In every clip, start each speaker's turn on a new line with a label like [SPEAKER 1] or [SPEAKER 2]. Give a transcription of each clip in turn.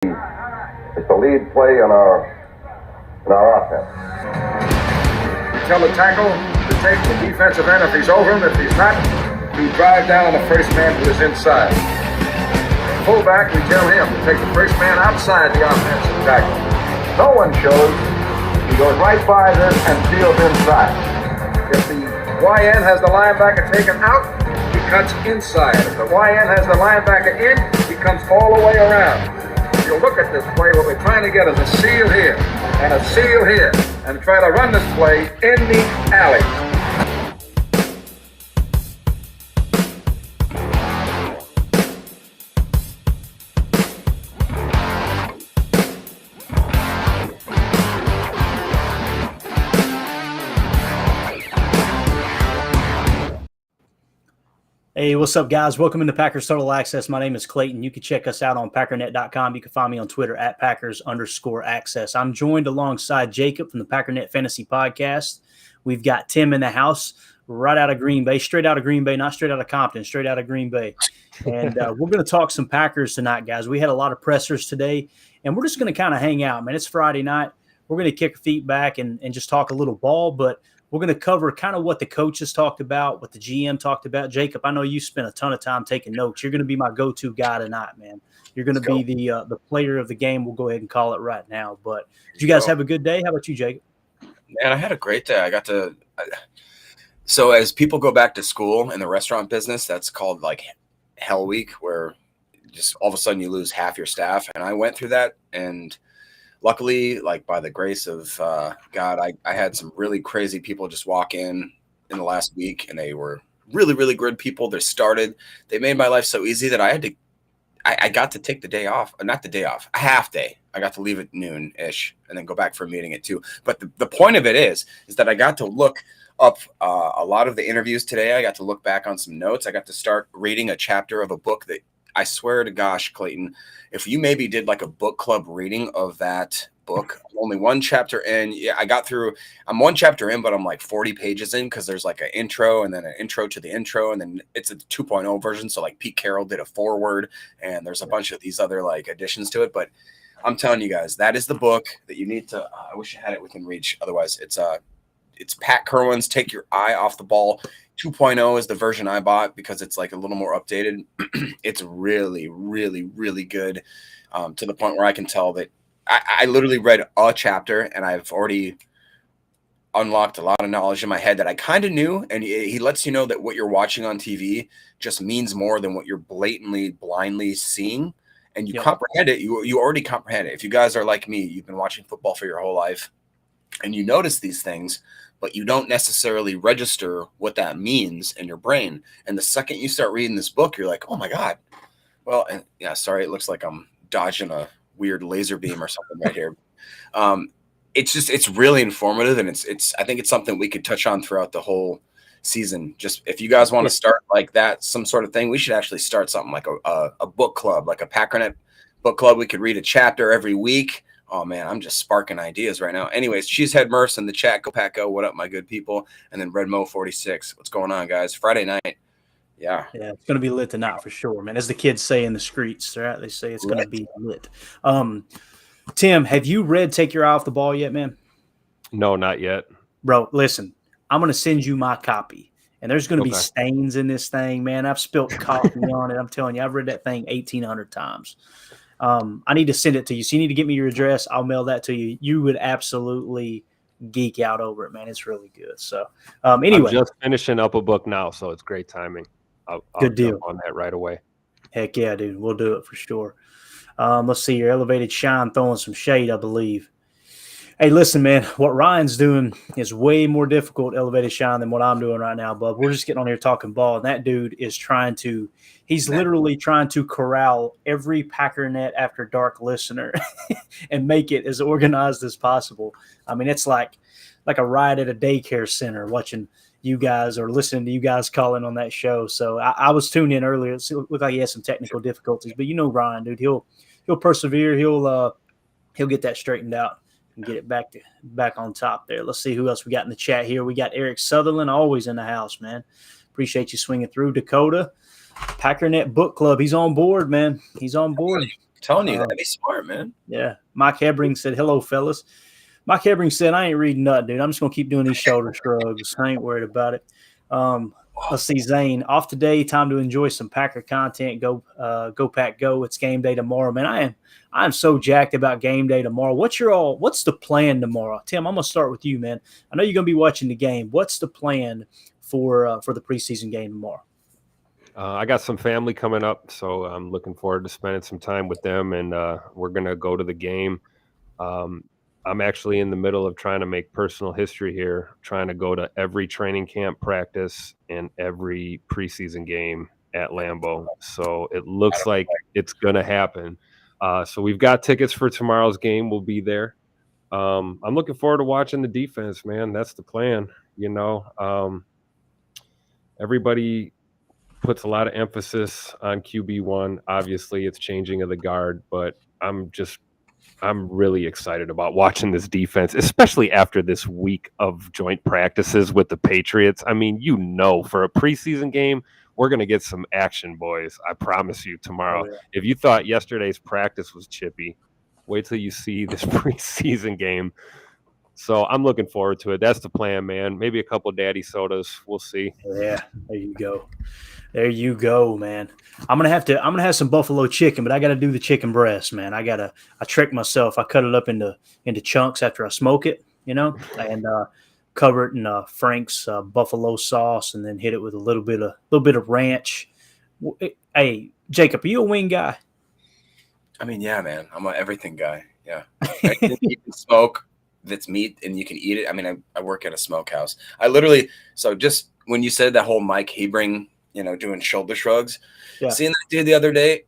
[SPEAKER 1] It's the lead play in our offense.
[SPEAKER 2] Tell the tackle to take the defensive end if he's over him. If he's not, we drive down on the first man who is inside. Fullback, we tell him to take the first man outside the offensive tackle.
[SPEAKER 1] No one shows. He goes right by this and steals inside.
[SPEAKER 2] If the YN has the linebacker taken out, he cuts inside. If the YN has the linebacker in, he comes all the way around. If you look at this play, what we're trying to get is a seal here and a seal here, and try to run this play in the alley.
[SPEAKER 3] Hey, what's up, guys? Welcome into Packers Total Access. My name is Clayton. You can check us out on Packernet.com. You can find me on Twitter at Packers_access. I'm joined alongside Jacob from the Packernet Fantasy Podcast. We've got Tim in the house right out of Green Bay, straight out of Green Bay, not straight out of Compton, straight out of Green Bay. And we're going to talk some Packers tonight, guys. We had a lot of pressers today, and we're just going to kind of hang out, man. It's Friday night. We're going to kick our feet back and just talk a little ball, but we're going to cover kind of what the coaches talked about, what the GM talked about. Jacob, I know you spent a ton of time taking notes. You're going to be my go-to guy tonight, man. You're going to be the player of the game. We'll go ahead and call it right now. But did you guys have a good day? How about you, Jacob?
[SPEAKER 4] Man, I had a great day. So as people go back to school in the restaurant business, that's called like Hell Week, where just all of a sudden you lose half your staff. And I went through that, and luckily, like by the grace of God, I had some really crazy people just walk in the last week, and they were really, really good people. They made my life so easy that I got to take the day off, not the day off, a half day. I got to leave at noon-ish and then go back for a meeting at 2. But the point of it is that I got to look up a lot of the interviews today. I got to look back on some notes. I got to start reading a chapter of a book that I swear to gosh, Clayton, if you maybe did like a book club reading of that book, I'm only one chapter in. Yeah, I'm one chapter in, but I'm like 40 pages in because there's like an intro and then an intro to the intro. And then it's a 2.0 version. So like Pete Carroll did a foreword, and there's a bunch of these other like additions to it. But I'm telling you guys, that is the book that you need to, I wish I had it within reach. Otherwise it's Pat Kerwin's Take Your Eye Off the Ball. 2.0 is the version I bought because it's like a little more updated. It's really, really, really good, to the point where I can tell that I literally read a chapter and I've already unlocked a lot of knowledge in my head that I kind of knew. And he lets you know that what you're watching on TV just means more than what you're blatantly, blindly seeing. And you comprehend it. You already comprehend it. If you guys are like me, you've been watching football for your whole life and you notice these things, but you don't necessarily register what that means in your brain. And the second you start reading this book, you're like, oh my God. Well, and yeah, sorry, it looks like I'm dodging a weird laser beam or something right here. It's really informative, and I think it's something we could touch on throughout the whole season. Just if you guys want to start like that, some sort of thing, we should actually start something like a book club, like a Packernet book club. We could read a chapter every week. Oh, man, I'm just sparking ideas right now. Anyways, Cheesehead Merce in the chat. Go Pack Go. What up, my good people? And then Red Mo 46. What's going on, guys? Friday night. Yeah,
[SPEAKER 3] it's going to be lit tonight for sure, man. As the kids say in the streets, right? They say it's going to be lit. Tim, have you read Take Your Eye Off the Ball yet, man?
[SPEAKER 5] No, not yet.
[SPEAKER 3] Bro, listen, I'm going to send you my copy. And there's going to be stains in this thing, man. I've spilled coffee on it. I'm telling you, I've read that thing 1,800 times. I need to send it to you. So you need to get me your address. I'll mail that to you. You would absolutely geek out over it, man. It's really good. So anyway.
[SPEAKER 5] I'm just finishing up a book now, so it's great timing. I'll
[SPEAKER 3] good deal
[SPEAKER 5] on that right away.
[SPEAKER 3] Heck yeah, dude. We'll do it for sure. Let's see your Elevated Shine throwing some shade, I believe. Hey, listen, man, what Ryan's doing is way more difficult, Elevated Shine, than what I'm doing right now, bub. We're just getting on here talking ball, and that dude is he's literally trying to corral every Packernet After Dark listener and make it as organized as possible. I mean, it's like a ride at a daycare center watching you guys or listening to you guys calling on that show. So I was tuned in earlier. It looked like he had some technical difficulties, but you know Ryan, dude, he'll persevere. He'll get that straightened out and get it back on top there. Let's see who else we got in the chat here. We got Eric Sutherland, always in the house, man. Appreciate you swinging through. Dakota, Packernet Book Club. He's on board, man. He's on board.
[SPEAKER 4] Telling you, that'd be smart, man.
[SPEAKER 3] Yeah. Mike Hebring said, hello, fellas. Mike Hebring said, I ain't reading nothing, dude. I'm just going to keep doing these shoulder shrugs. I ain't worried about it. Let's see, Zane. Off today, time to enjoy some Packer content. Go Pack, go. It's game day tomorrow, man. I am so jacked about game day tomorrow. What's the plan tomorrow? Tim, I'm going to start with you, man. I know you're going to be watching the game. What's the plan for the preseason game tomorrow?
[SPEAKER 5] I got some family coming up, so I'm looking forward to spending some time with them, and we're going to go to the game. I'm actually in the middle of trying to make personal history here, trying to go to every training camp practice and every preseason game at Lambeau. So it looks like it's going to happen. So we've got tickets for tomorrow's game. We'll be there. I'm looking forward to watching the defense, man. That's the plan. Everybody puts a lot of emphasis on QB1. Obviously, it's changing of the guard, but I'm really excited about watching this defense, especially after this week of joint practices with the Patriots. I mean, for a preseason game, we're going to get some action, boys. I promise you tomorrow. Oh, yeah. If you thought yesterday's practice was chippy, wait till you see this preseason game. So I'm looking forward to it. That's the plan, man. Maybe a couple daddy sodas. We'll see.
[SPEAKER 3] Yeah, there you go. There you go, man. I'm gonna have some buffalo chicken, but I gotta do the chicken breast, man. I trick myself. I cut it up into chunks after I smoke it, and cover it in Frank's buffalo sauce, and then hit it with a little bit of ranch. Hey, Jacob, are you a wing guy?
[SPEAKER 4] I mean, yeah, man. I'm an everything guy. Yeah, you can smoke that's meat and you can eat it. I mean, I work at a smokehouse. So just when you said that whole Mike Hebring, doing shoulder shrugs, seeing that dude the other day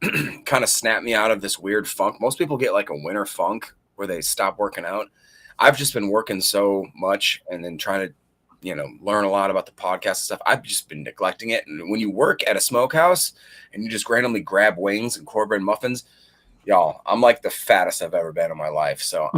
[SPEAKER 4] kind of snapped me out of this weird funk. Most people get like a winter funk where they stop working out. I've just been working so much and then trying to, learn a lot about the podcast and stuff. I've just been neglecting it. And when you work at a smokehouse and you just randomly grab wings and cornbread muffins, y'all, I'm like the fattest I've ever been in my life. So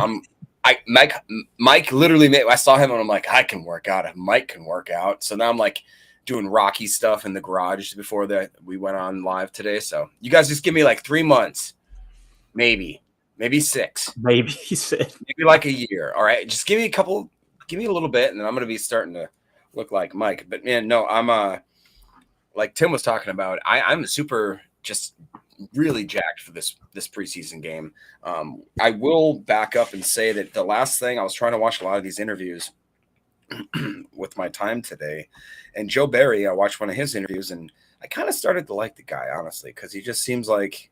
[SPEAKER 4] Mike literally I saw him and I'm like, I can work out if Mike can work out. So now I'm like doing Rocky stuff in the garage before we went on live today. So you guys just give me like 3 months, maybe 6,
[SPEAKER 3] maybe he said,
[SPEAKER 4] maybe like a year. All right. Just give me a little bit and then I'm going to be starting to look like Mike. But man, no, I'm like Tim was talking about, I'm super just really jacked for this preseason game. I will back up and say that the last thing I was trying to watch a lot of these interviews with my time today, and Joe Barry, I watched one of his interviews and I kind of started to like the guy, honestly, because he just seems like,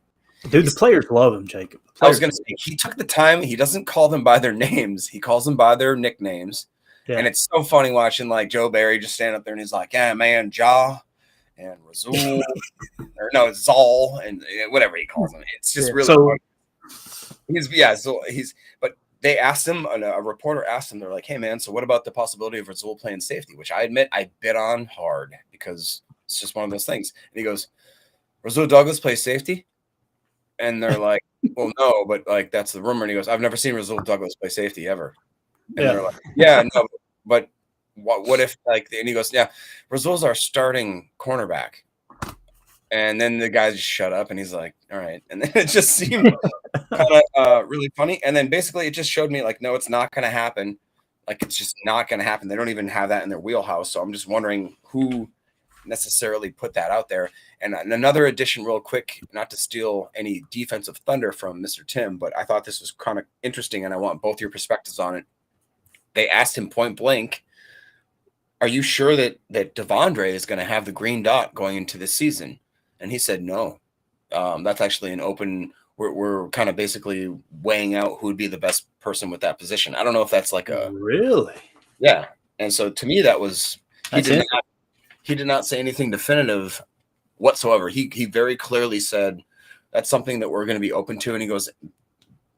[SPEAKER 3] dude, the players love him, Jacob.
[SPEAKER 4] I was going to say, he took the time. He doesn't call them by their names. He calls them by their nicknames. Yeah. And it's so funny watching like Joe Barry just stand up there and he's like, yeah, man, Ja and Razul, or no, it's Zal and whatever he calls them. It's just really funny. But they asked him, a reporter asked him, they're like, hey man, so what about the possibility of Razul playing safety? Which I admit I bit on hard because it's just one of those things. And he goes, Razul Douglas plays safety? And they're like, well, no, but like that's the rumor. And he goes, I've never seen Razul Douglas play safety ever. And they're like, yeah, no, but what if like, and he goes, yeah, Razul's our starting cornerback. And then the guy just shut up and he's like, all right. And then it just seemed kind of really funny. And then basically it just showed me like, no, it's not going to happen. Like, it's just not going to happen. They don't even have that in their wheelhouse. So I'm just wondering who necessarily put that out there. And another addition real quick, not to steal any defensive thunder from Mr. Tim, but I thought this was kind of interesting and I want both your perspectives on it. They asked him point blank, are you sure that Devondre is going to have the green dot going into this season? And he said, no, that's actually an open, we're kind of basically weighing out who would be the best person with that position. I don't know if that's like a
[SPEAKER 3] really,
[SPEAKER 4] yeah. And so to me, that was, he did not say anything definitive whatsoever. He very clearly said that's something that we're going to be open to. And he goes,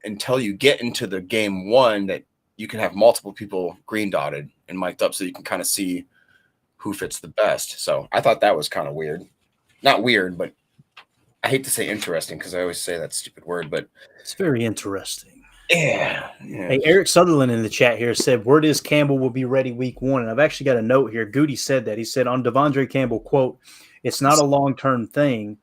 [SPEAKER 4] until you get into the game one, that you can have multiple people green dotted and mic'd up so you can kind of see who fits the best. So I thought that was kind of weird. Not weird, but I hate to say interesting because I always say that stupid word, but
[SPEAKER 3] it's very interesting.
[SPEAKER 4] Yeah.
[SPEAKER 3] Hey, Eric Sutherland in the chat here said, word is Campbell will be ready week 1. And I've actually got a note here. Goody said that. He said on Devondre Campbell, quote, it's not a long-term thing.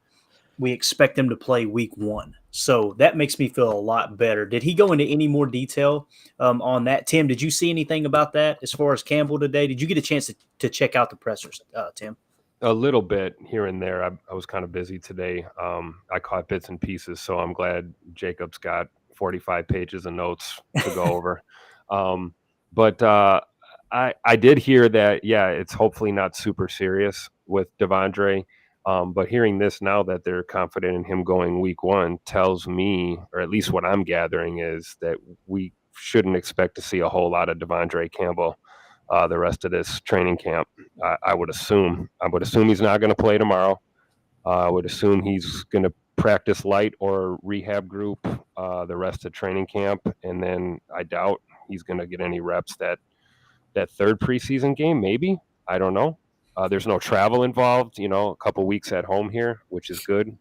[SPEAKER 3] We expect him to play week 1. So that makes me feel a lot better. Did he go into any more detail on that? Tim, did you see anything about that as far as Campbell today? Did you get a chance to check out the pressers, Tim?
[SPEAKER 5] A little bit here and there. I was kind of busy today. I caught bits and pieces, so I'm glad Jacob's got 45 pages of notes to go over. But I did hear that, yeah, it's hopefully not super serious with Devondre. But hearing this now that they're confident in him going week 1 tells me, or at least what I'm gathering, is that we shouldn't expect to see a whole lot of Devondre Campbell the rest of this training camp. I would assume he's not going to play tomorrow. I would assume he's going to practice light or rehab group the rest of training camp, and then I doubt he's going to get any reps that third preseason game. Maybe, I don't know. There's no travel involved, a couple weeks at home here, which is good.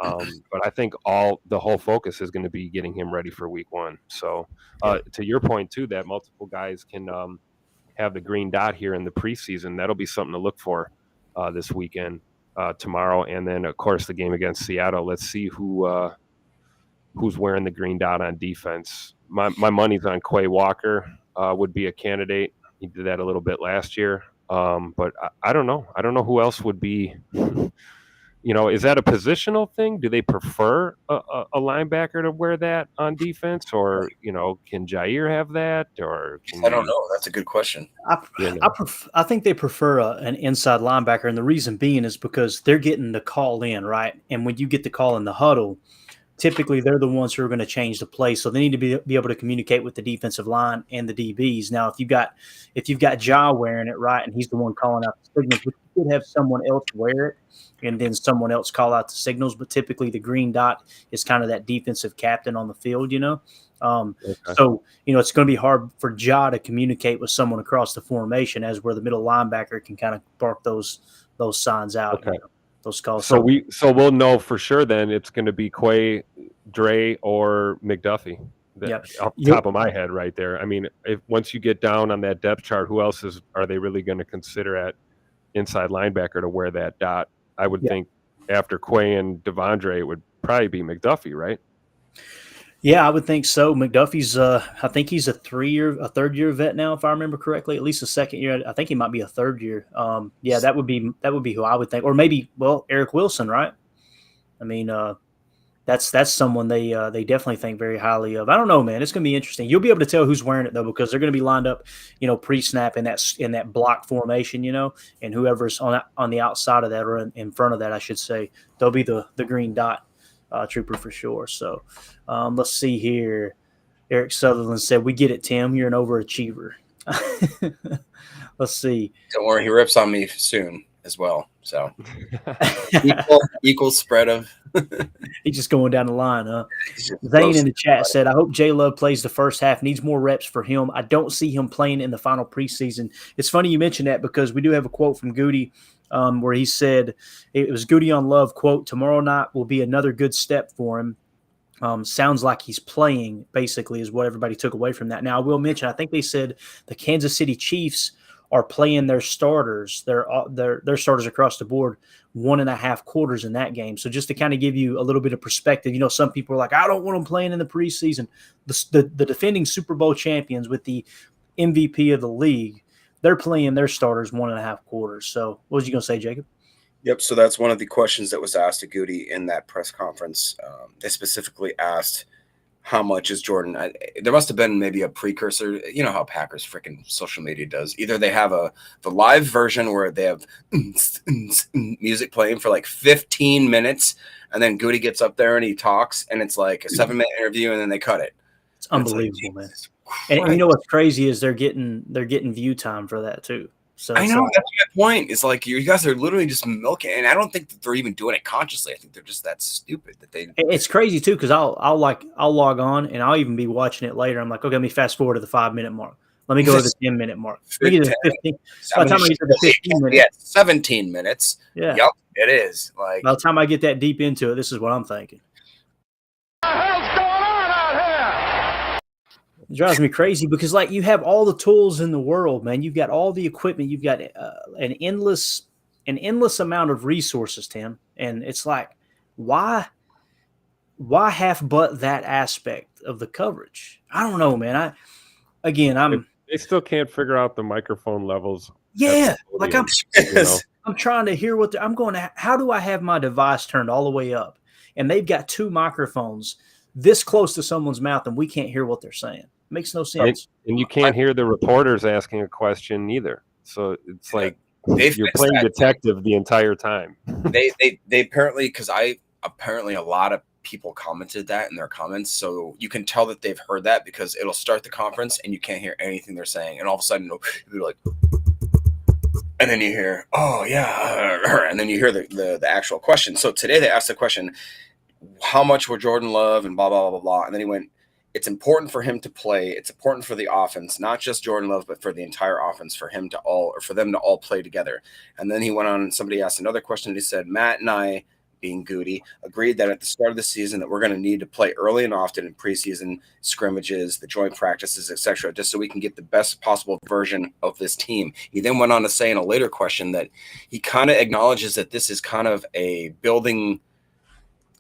[SPEAKER 5] But I think the whole focus is going to be getting him ready for week 1. So to your point too, that multiple guys can have the green dot here in the preseason. That'll be something to look for this weekend, tomorrow, and then of course the game against Seattle. Let's see who's wearing the green dot on defense. My money's on Quay Walker. Would be a candidate. He did that a little bit last year. But I don't know. I don't know who else would be. Is that a positional thing? Do they prefer a linebacker to wear that on defense, or can Jair have that? Or
[SPEAKER 4] I don't know. That's a good question.
[SPEAKER 3] I think they prefer an inside linebacker, and the reason being is because they're getting the call in, right? And when you get the call in the huddle, typically they're the ones who are going to change the play. So they need to be able to communicate with the defensive line and the DBs. Now, if you've got Ja wearing it, right, and he's the one calling out the signals, but you could have someone else wear it and then someone else call out the signals. But typically the green dot is kind of that defensive captain on the field, Okay. So, it's going to be hard for Ja to communicate with someone across the formation, as where the middle linebacker can kind of bark those signs out.
[SPEAKER 5] Okay.
[SPEAKER 3] Those calls.
[SPEAKER 5] So we'll know for sure then it's going to be Quay, Dre, or McDuffie. Off the top of my head right there. I mean, once you get down on that depth chart, who else are they really going to consider at inside linebacker to wear that dot? I would think after Quay and Devondre, it would probably be McDuffie, right?
[SPEAKER 3] Yeah, I would think so. McDuffie's, I think he's a third year vet now, if I remember correctly. At least a second year. I think he might be a third year. Yeah, that would be who I would think, or maybe Eric Wilson, right? I mean, that's someone they definitely think very highly of. I don't know, man. It's going to be interesting. You'll be able to tell who's wearing it though, because they're going to be lined up, pre-snap in that block formation, and whoever's on the outside of that or in front of that, I should say, they'll be the green dot trooper for sure. So let's see here. Eric Sutherland said, "We get it, Tim. You're an overachiever." Let's see.
[SPEAKER 4] Don't worry, he rips on me soon as well. So equal spread of.
[SPEAKER 3] He's just going down the line, huh? Zane in the chat said, "I hope J Love plays the first half. Needs more reps for him. I don't see him playing in the final preseason." It's funny you mentioned that, because we do have a quote from Goody where he said, it was Goody on Love, quote, "Tomorrow night will be another good step for him." Sounds like he's playing, basically, is what everybody took away from that. Now, I will mention, I think they said the Kansas City Chiefs are playing their starters, their starters across the board, 1.5 quarters in that game. So just to kind of give you a little bit of perspective, some people are like, I don't want them playing in the preseason. The defending Super Bowl champions with the MVP of the league, they're playing their starters 1.5 quarters. So what was you going to say, Jacob?
[SPEAKER 4] Yep. So that's one of the questions that was asked to Goody in that press conference. They specifically asked, how much is Jordan? There must have been maybe a precursor. You know how Packers freaking social media does. Either they have the live version where they have music playing for like 15 minutes, and then Goody gets up there and he talks, and it's like a 7-minute interview, and then they cut it.
[SPEAKER 3] It's unbelievable, man. And what's crazy is they're getting view time for that too. So
[SPEAKER 4] I know, that's my point. It's like you guys are literally just milking, and I don't think that they're even doing it consciously. I think they're just that stupid that they.
[SPEAKER 3] It's crazy too, because I'll log on and I'll even be watching it later. I'm like, okay, let me fast forward to the 5-minute mark. Let me go to the 10-minute mark. Let me get to the 15. By the time I get to the 15 minutes,
[SPEAKER 4] 17 minutes.
[SPEAKER 3] Yeah,
[SPEAKER 4] yep, it is. Like
[SPEAKER 3] by the time I get that deep into it, this is what I'm thinking. It drives me crazy because, like, you have all the tools in the world, man. You've got all the equipment. You've got an endless amount of resources, Tim. And it's like, why why half but that aspect of the coverage? I don't know, man. I'm
[SPEAKER 5] They still can't figure out the microphone levels.
[SPEAKER 3] yeah, like
[SPEAKER 5] podium, you know?
[SPEAKER 3] I'm trying to hear what I'm going to. How do I have my device turned all the way up, and they've got two microphones this close to someone's mouth, and we can't hear what they're saying? It makes no sense.
[SPEAKER 5] And you can't hear the reporters asking a question either. So it's like you're playing detective the entire time.
[SPEAKER 4] They apparently, because apparently a lot of people commented that in their comments, so you can tell that they've heard that because it'll start the conference and you can't hear anything they're saying, and all of a sudden it'll be like, and then you hear, oh yeah, and then you hear the actual question. So today they asked the question, how much would Jordan Love and blah blah blah blah, and then he went, it's important for him to play. It's important for the offense, not just Jordan Love, but for the entire offense, for them to all play together. And then he went on and somebody asked another question. And he said, Matt and I, being Goody, agreed that at the start of the season that we're going to need to play early and often in preseason scrimmages, the joint practices, etc., just so we can get the best possible version of this team. He then went on to say in a later question that he kind of acknowledges that this is kind of a building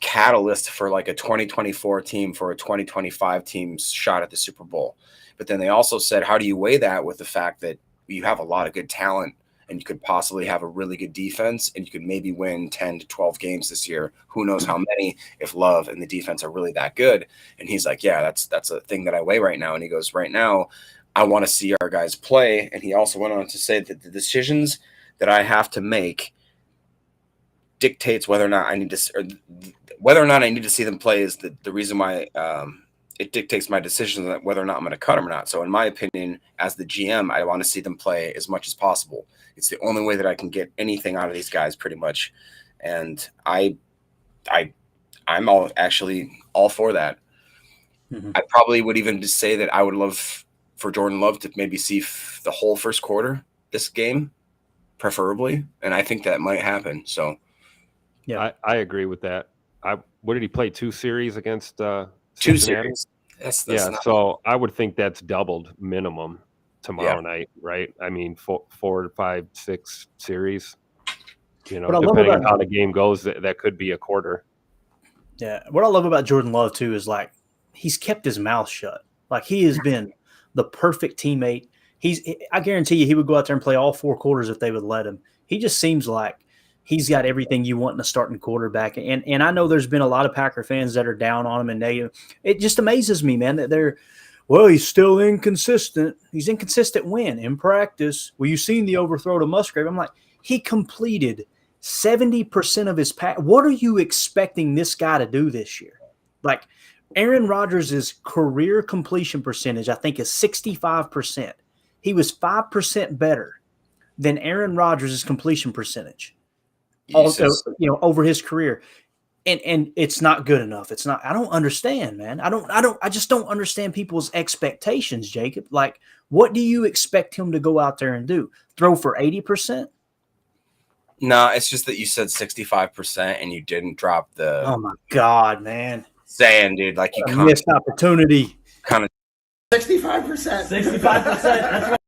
[SPEAKER 4] catalyst for like a 2024 team, for a 2025 team's shot at the Super Bowl. But then they also said, how do you weigh that with the fact that you have a lot of good talent and you could possibly have a really good defense and you could maybe win 10 to 12 games this year? Who knows how many, if Love and the defense are really that good? And he's like, yeah, that's a thing that I weigh right now. And he goes, right now, I want to see our guys play. And he also went on to say that the decisions that I have to make dictates whether or not I need to see them play is the reason why it dictates my decision on whether or not I'm going to cut them or not. So in my opinion, as the GM, I want to see them play as much as possible. It's the only way that I can get anything out of these guys pretty much. And I'm all for that. Mm-hmm. I probably would even just say that I would love for Jordan Love to maybe see the whole first quarter this game, preferably. And I think that might happen. So
[SPEAKER 5] yeah, I agree with that. What did he play? 2 series against
[SPEAKER 4] Cincinnati? 2 series. That's
[SPEAKER 5] so I would think that's doubled minimum tomorrow night, right? I mean, 4 to 5, 6 series. You know, depending on how the game goes, that could be a quarter.
[SPEAKER 3] Yeah, what I love about Jordan Love too is like he's kept his mouth shut. Like he has been the perfect teammate. I guarantee you, he would go out there and play all 4 quarters if they would let him. He just seems like he's got everything you want in a starting quarterback. And I know there's been a lot of Packer fans that are down on him and negative. It just amazes me, man, that he's still inconsistent. He's inconsistent when? In practice. Well, you've seen the overthrow to Musgrave. I'm like, he completed 70% of his pass. What are you expecting this guy to do this year? Like Aaron Rodgers' career completion percentage, I think, is 65%. He was 5% better than Aaron Rodgers' completion percentage. Also, over his career, and it's not good enough. It's not. I don't understand, man. I just don't understand people's expectations, Jacob. Like, what do you expect him to go out there and do? Throw for 80%?
[SPEAKER 4] No, it's just that you said 65% and you didn't drop the.
[SPEAKER 3] Oh my God, man!
[SPEAKER 4] Saying, dude, like you
[SPEAKER 3] missed opportunity.
[SPEAKER 4] Kind of
[SPEAKER 6] 65%. 65%. That's what.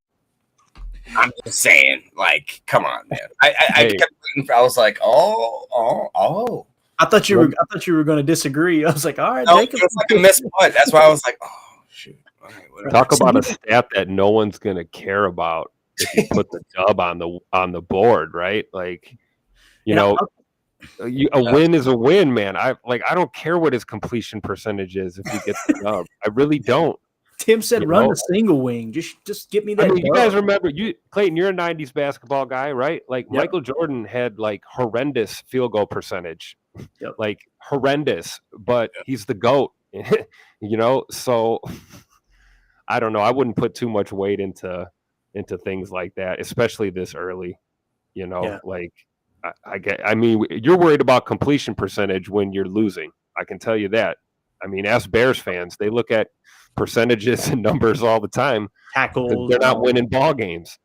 [SPEAKER 4] I'm just saying, like, come on, man. I kept waiting for. I was like, oh.
[SPEAKER 3] I thought you were going to disagree. I was like, all right,
[SPEAKER 4] no,
[SPEAKER 3] Jacob.
[SPEAKER 4] It's like a missed putt. That's why I was like, oh shoot. All right, whatever.
[SPEAKER 5] Talk about a stat that no one's going to care about if you put the dub on the board, right? Like, a win is a win, man. I don't care what his completion percentage is if he gets the dub. I really don't.
[SPEAKER 3] Tim said, "Run the single wing. Just get me that."
[SPEAKER 5] I mean, you guys remember Clayton? You're a '90s basketball guy, right? Like yep. Michael Jordan had like horrendous field goal percentage, like horrendous. But he's the GOAT, So I don't know. I wouldn't put too much weight into things like that, especially this early. Like I mean, you're worried about completion percentage when you're losing. I can tell you that. I mean, ask Bears fans. They look at percentages and numbers all the time.
[SPEAKER 3] Tackles.
[SPEAKER 5] They're not winning ball games.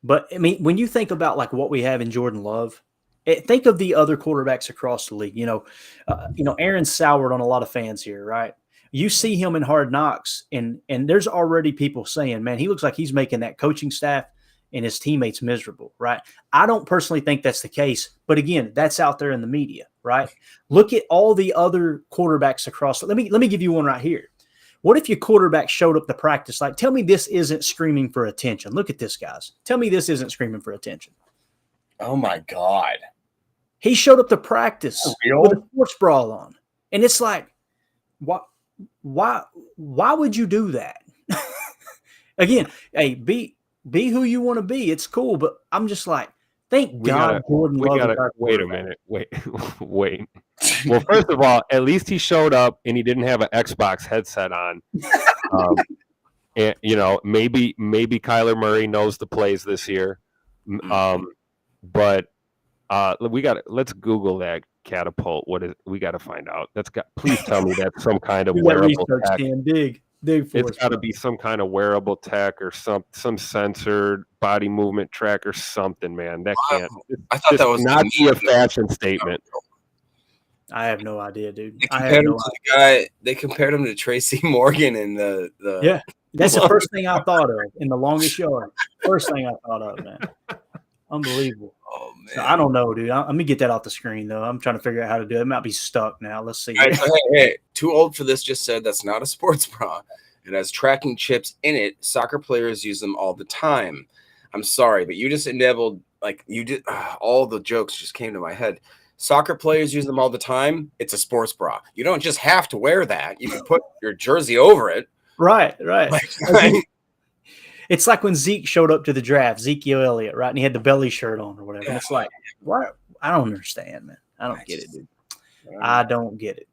[SPEAKER 3] But, I mean, when you think about, like, what we have in Jordan Love, think of the other quarterbacks across the league. Aaron's soured on a lot of fans here, right? You see him in Hard Knocks, and there's already people saying, man, he looks like he's making that coaching staff and his teammates miserable, right? I don't personally think that's the case. But, again, that's out there in the media, right? right? Look at all the other quarterbacks across. Let me give you one right here. What if your quarterback showed up to practice? Like, tell me this isn't screaming for attention. Look at this, guys. Tell me this isn't screaming for attention.
[SPEAKER 4] Oh my God.
[SPEAKER 3] He showed up to practice
[SPEAKER 4] Real?
[SPEAKER 3] with a sports bra on. And it's like, why would you do that? Again, hey, be who you want to be. It's cool, but I'm just like, thank God Jordan Love is our
[SPEAKER 5] wait a
[SPEAKER 3] quarterback.
[SPEAKER 5] minute. Wait. Well, first of all, at least he showed up and he didn't have an Xbox headset on. And maybe Kyler Murray knows the plays this year. But let's Google that catapult. We got to find out. Please tell me that's some kind of
[SPEAKER 3] Do that
[SPEAKER 5] wearable
[SPEAKER 3] research,
[SPEAKER 5] tech.
[SPEAKER 3] Tim. Dig for
[SPEAKER 5] It's
[SPEAKER 3] us,
[SPEAKER 5] got to
[SPEAKER 3] bro.
[SPEAKER 5] be some kind of wearable tech or some censored body movement track or something, man. That can't.
[SPEAKER 4] I thought that was
[SPEAKER 5] not
[SPEAKER 4] the
[SPEAKER 5] be a
[SPEAKER 4] meme.
[SPEAKER 5] fashion statement.
[SPEAKER 3] I have no idea, dude.
[SPEAKER 4] They
[SPEAKER 3] I
[SPEAKER 4] compared
[SPEAKER 3] have
[SPEAKER 4] him
[SPEAKER 3] no
[SPEAKER 4] to the guy. They compared him to Tracy Morgan in the
[SPEAKER 3] Yeah. That's the first thing I thought of in the longest yard. First thing I thought of, man. Unbelievable.
[SPEAKER 4] Oh man.
[SPEAKER 3] So I don't know, dude. Let me get that off the screen, though. I'm trying to figure out how to do it. It might be stuck now. Let's see.
[SPEAKER 4] All right, so hey, too old for this just said that's not a sports bra. It has tracking chips in it. Soccer players use them all the time. I'm sorry, but you just enabled, like you did, all the jokes just came to my head. Soccer players use them all the time. It's a sports bra. You don't just have to wear that. You can put your jersey over it.
[SPEAKER 3] Right.
[SPEAKER 4] Like,
[SPEAKER 3] It's like when Zeke showed up to the draft, Ezekiel Elliott, right? And he had the belly shirt on or whatever. And it's like, what? I don't understand, man. I don't get it, dude. I don't get it.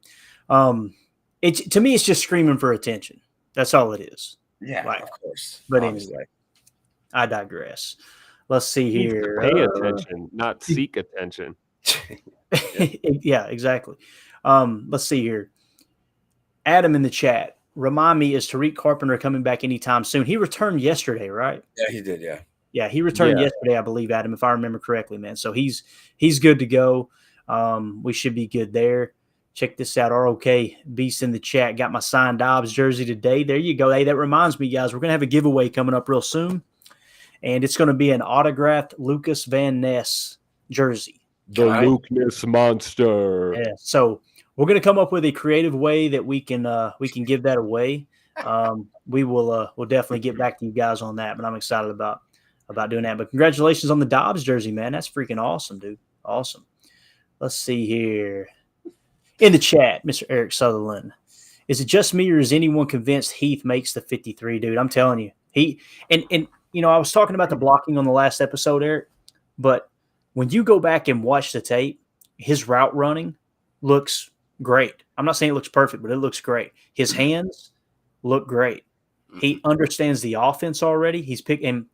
[SPEAKER 3] To me, it's just screaming for attention. That's all it is.
[SPEAKER 4] yeah,
[SPEAKER 3] Right.
[SPEAKER 4] of course.
[SPEAKER 3] But
[SPEAKER 4] Obviously.
[SPEAKER 3] anyway, I digress. Let's see
[SPEAKER 5] Needs to
[SPEAKER 3] here.
[SPEAKER 5] pay attention, not seek attention.
[SPEAKER 3] Yeah, exactly. Let's see here. Adam in the chat. Remind me, is Tariq Carpenter coming back anytime soon? He returned yesterday, right?
[SPEAKER 4] Yeah, he did. Yeah.
[SPEAKER 3] Yeah, he returned yesterday, I believe, Adam, if I remember correctly, man. So he's good to go. We should be good there. Check this out. ROK Beast in the chat. Got my signed Dobbs jersey today. There you go. Hey, that reminds me, guys, we're going to have a giveaway coming up real soon. And it's going to be an autographed Lucas Van Ness jersey.
[SPEAKER 5] The Luke Ness monster.
[SPEAKER 3] Yeah. So we're going to come up with a creative way that we can give that away. We'll definitely get back to you guys on that, but I'm excited about doing that. But congratulations on the Dobbs jersey, man. That's freaking awesome, dude. Awesome. Let's see here. In the chat, Mr. Eric Sutherland. Is it just me or is anyone convinced Heath makes the 53, dude? I'm telling you. I was talking about the blocking on the last episode, Eric, but when you go back and watch the tape, his route running looks great. I'm not saying it looks perfect, but it looks great. His hands look great. He understands the offense already. He's picking,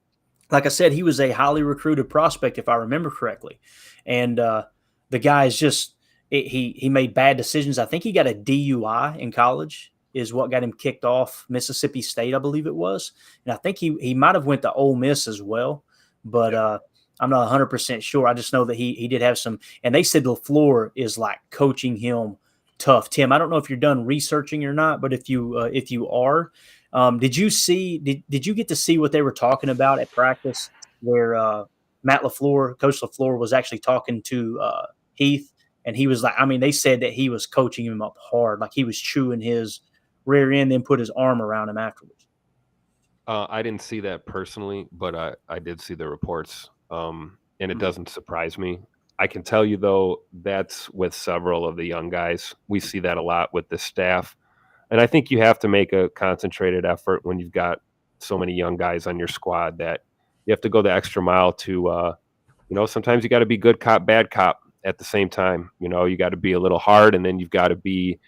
[SPEAKER 3] like I said, he was a highly recruited prospect, if I remember correctly. And the guy is just he made bad decisions. I think he got a DUI in college is what got him kicked off Mississippi State, I believe it was. And I think he might have went to Ole Miss as well, but I'm not 100% sure. I just know that he did have some, and they said LaFleur is like coaching him tough. Tim, I don't know if you're done researching or not, but if you are, did you get to see what they were talking about at practice where Coach LaFleur was actually talking to Heath, and he was like, I mean, they said that he was coaching him up hard, like he was chewing his rear end, then put his arm around him afterwards.
[SPEAKER 5] I didn't see that personally, but I did see the reports, and it doesn't surprise me. I can tell you, though, that's with several of the young guys. We see that a lot with the staff. And I think you have to make a concentrated effort when you've got so many young guys on your squad that you have to go the extra mile to, sometimes you got to be good cop, bad cop at the same time. You got to be a little hard, and then you've got to be,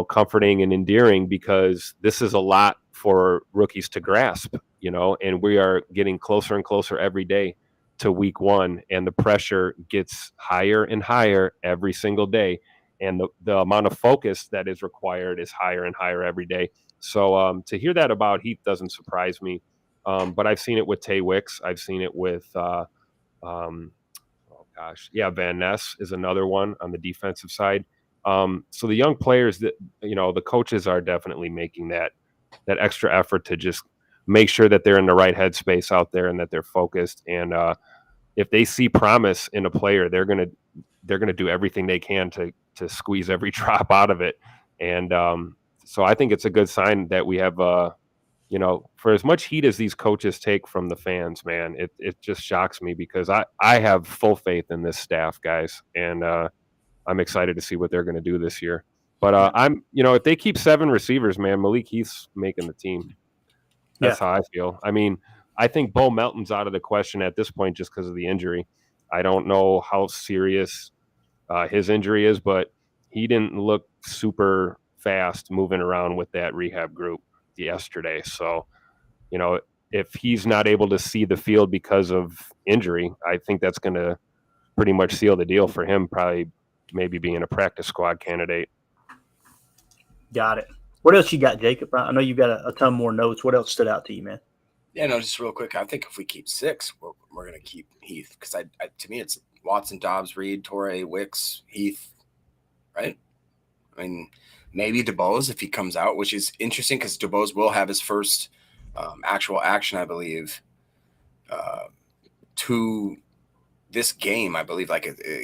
[SPEAKER 5] comforting and endearing, because this is a lot for rookies to grasp, and we are getting closer and closer every day to week one, and the pressure gets higher and higher every single day. And the amount of focus that is required is higher and higher every day. So to hear that about Heath doesn't surprise me. But I've seen it with Tay Wicks. I've seen it with, Van Ness is another one on the defensive side. So the young players that, the coaches are definitely making that extra effort to just make sure that they're in the right headspace out there and that they're focused. And if they see promise in a player, they're going to they're going to do everything they can to squeeze every drop out of it. And so I think it's a good sign that we have, for as much heat as these coaches take from the fans, man, it just shocks me because I have full faith in this staff, guys. And I'm excited to see what they're going to do this year. But if they keep 7 receivers, man, Malik Heath's making the team. That's how I feel. I mean, I think Bo Melton's out of the question at this point just because of the injury. I don't know how serious his injury is, but he didn't look super fast moving around with that rehab group yesterday. So, if he's not able to see the field because of injury, I think that's going to pretty much seal the deal for him, probably maybe being a practice squad candidate.
[SPEAKER 3] Got it. What else you got, Jacob? I know you've got a ton more notes. What else stood out to you, man?
[SPEAKER 4] Yeah, no, just real quick. I think if we keep 6, we're going to keep Heath because to me it's Watson, Dobbs, Reed, Torrey, Wicks, Heath, right? I mean, maybe DeBose if he comes out, which is interesting because DeBose will have his first actual action, I believe, to this game. I believe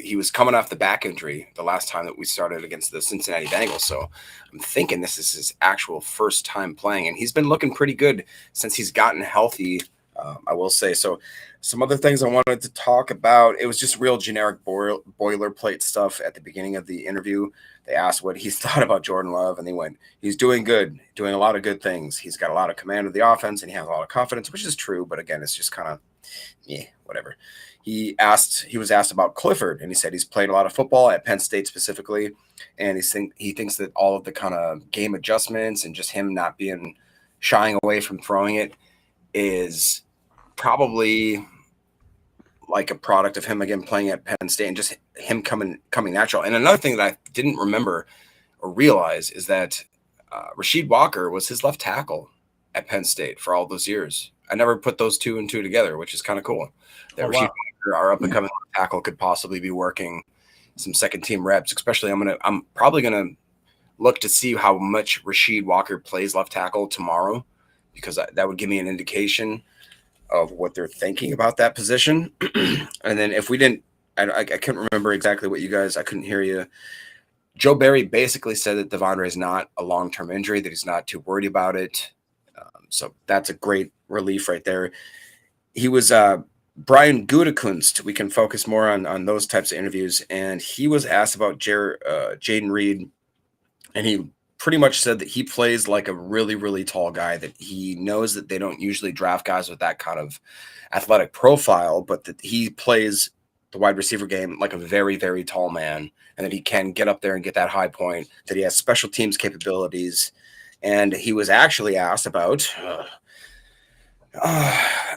[SPEAKER 4] he was coming off the back injury the last time that we started against the Cincinnati Bengals. So I'm thinking this is his actual first time playing, and he's been looking pretty good since he's gotten healthy. I will say. So some other things I wanted to talk about, it was just real generic boilerplate stuff at the beginning of the interview. They asked what he thought about Jordan Love, and they went, he's doing good, doing a lot of good things. He's got a lot of command of the offense, and he has a lot of confidence, which is true. But again, it's just kind of, whatever. He was asked about Clifford, and he said he's played a lot of football at Penn State specifically, and he thinks that all of the kind of game adjustments and just him not being shying away from throwing it is probably like a product of him again playing at Penn State and just him coming natural. And another thing that I didn't remember or realize is that Rasheed Walker was his left tackle at Penn State for all those years. I never put those 2 and 2 together, which is kind of cool. That Rasheed Walker, our up and coming left tackle, could possibly be working some second team reps. Especially, I'm probably gonna look to see how much Rasheed Walker plays left tackle tomorrow, because that would give me an indication of what they're thinking about that position. And then if we didn't, I couldn't remember exactly what you guys, I couldn't hear you. Joe Barry basically said that Devondre is not a long-term injury, that he's not too worried about it. So that's a great relief right there. He was Brian Gutekunst. We can focus more on those types of interviews. And he was asked about Jaden Reed, and he pretty much said that he plays like a really, really tall guy, that he knows that they don't usually draft guys with that kind of athletic profile, but that he plays the wide receiver game like a very, very tall man, and that he can get up there and get that high point, that he has special teams capabilities. And he was actually asked about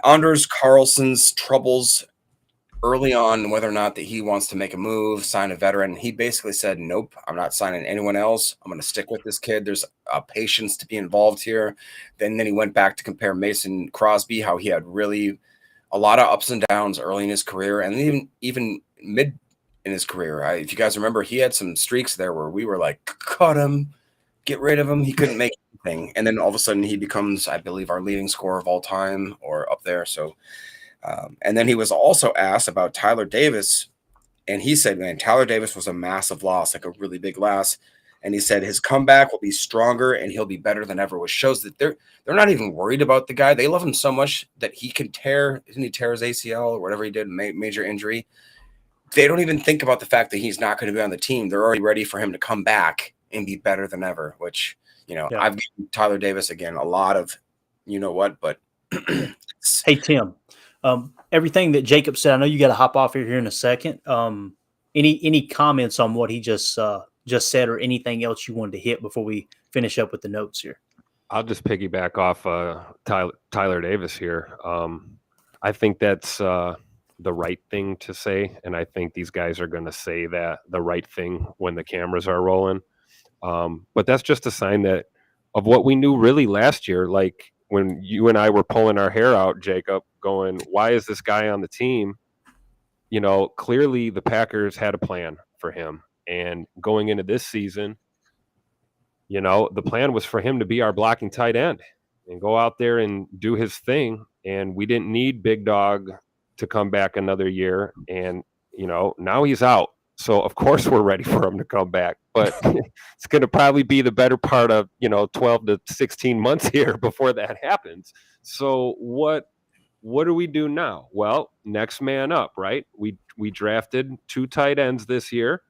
[SPEAKER 4] Anders Carlson's troubles early on, whether or not that he wants to make a move, sign a veteran. He basically said, nope, I'm not signing anyone else. I'm going to stick with this kid. There's a patience to be involved here. Then he went back to compare Mason Crosby, how he had really a lot of ups and downs early in his career, and even mid in his career. If you guys remember, he had some streaks there where we were like, cut him, get rid of him. He couldn't make anything. And then all of a sudden he becomes, I believe, our leading scorer of all time, or up there. So and then he was also asked about Tyler Davis, and he said, man, Tyler Davis was a massive loss, like a really big loss. And he said his comeback will be stronger and he'll be better than ever, which shows that they're not even worried about the guy. They love him so much that he can tear his ACL or whatever he did, major injury. They don't even think about the fact that he's not going to be on the team. They're already ready for him to come back and be better than ever, which, I've given Tyler Davis, again, a lot of, but.
[SPEAKER 3] Hey, Tim. Everything that Jacob said, I know you got to hop off here in a second. Any comments on what he just said, or anything else you wanted to hit before we finish up with the notes here?
[SPEAKER 5] I'll just piggyback off Tyler Davis here. I think that's the right thing to say, and I think these guys are going to say that the right thing when the cameras are rolling. But that's just a sign of what we knew really last year. Like when you and I were pulling our hair out, Jacob, going, why is this guy on the team? Clearly the Packers had a plan for him. And going into this season, the plan was for him to be our blocking tight end and go out there and do his thing. And we didn't need Big Dog to come back another year. And, now he's out. So of course we're ready for him to come back, but it's going to probably be the better part of 12 to 16 months here before that happens. So what do we do now? Well, next man up, right? We drafted 2 tight ends this year.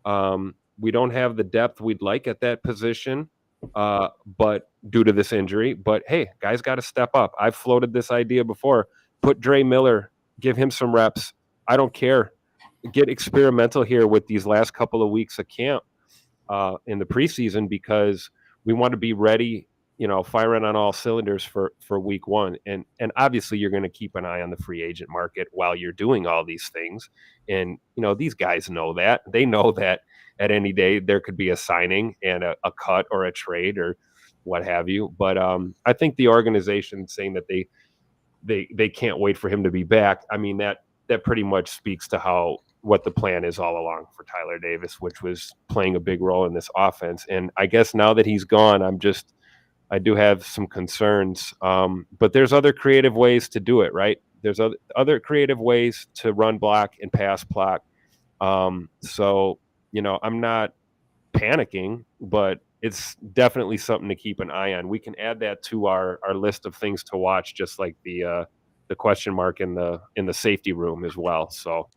[SPEAKER 5] We don't have the depth we'd like at that position, but due to this injury. But hey, guys got to step up. I've floated this idea before. Put Dre Miller, give him some reps. I don't care. Get experimental here with these last couple of weeks of camp in the preseason, because we want to be ready, firing on all cylinders for week 1. And obviously you're going to keep an eye on the free agent market while you're doing all these things. And, these guys know that. They know that at any day there could be a signing and a cut or a trade or what have you. But I think the organization saying that they can't wait for him to be back, I mean, that pretty much speaks to what the plan is all along for Tyler Davis, which was playing a big role in this offense. And I guess now that he's gone, I do have some concerns, but there's other creative ways to do it, right? There's other creative ways to run block and pass block. So, I'm not panicking, but it's definitely something to keep an eye on. We can add that to our list of things to watch, just like the question mark in the safety room as well. So,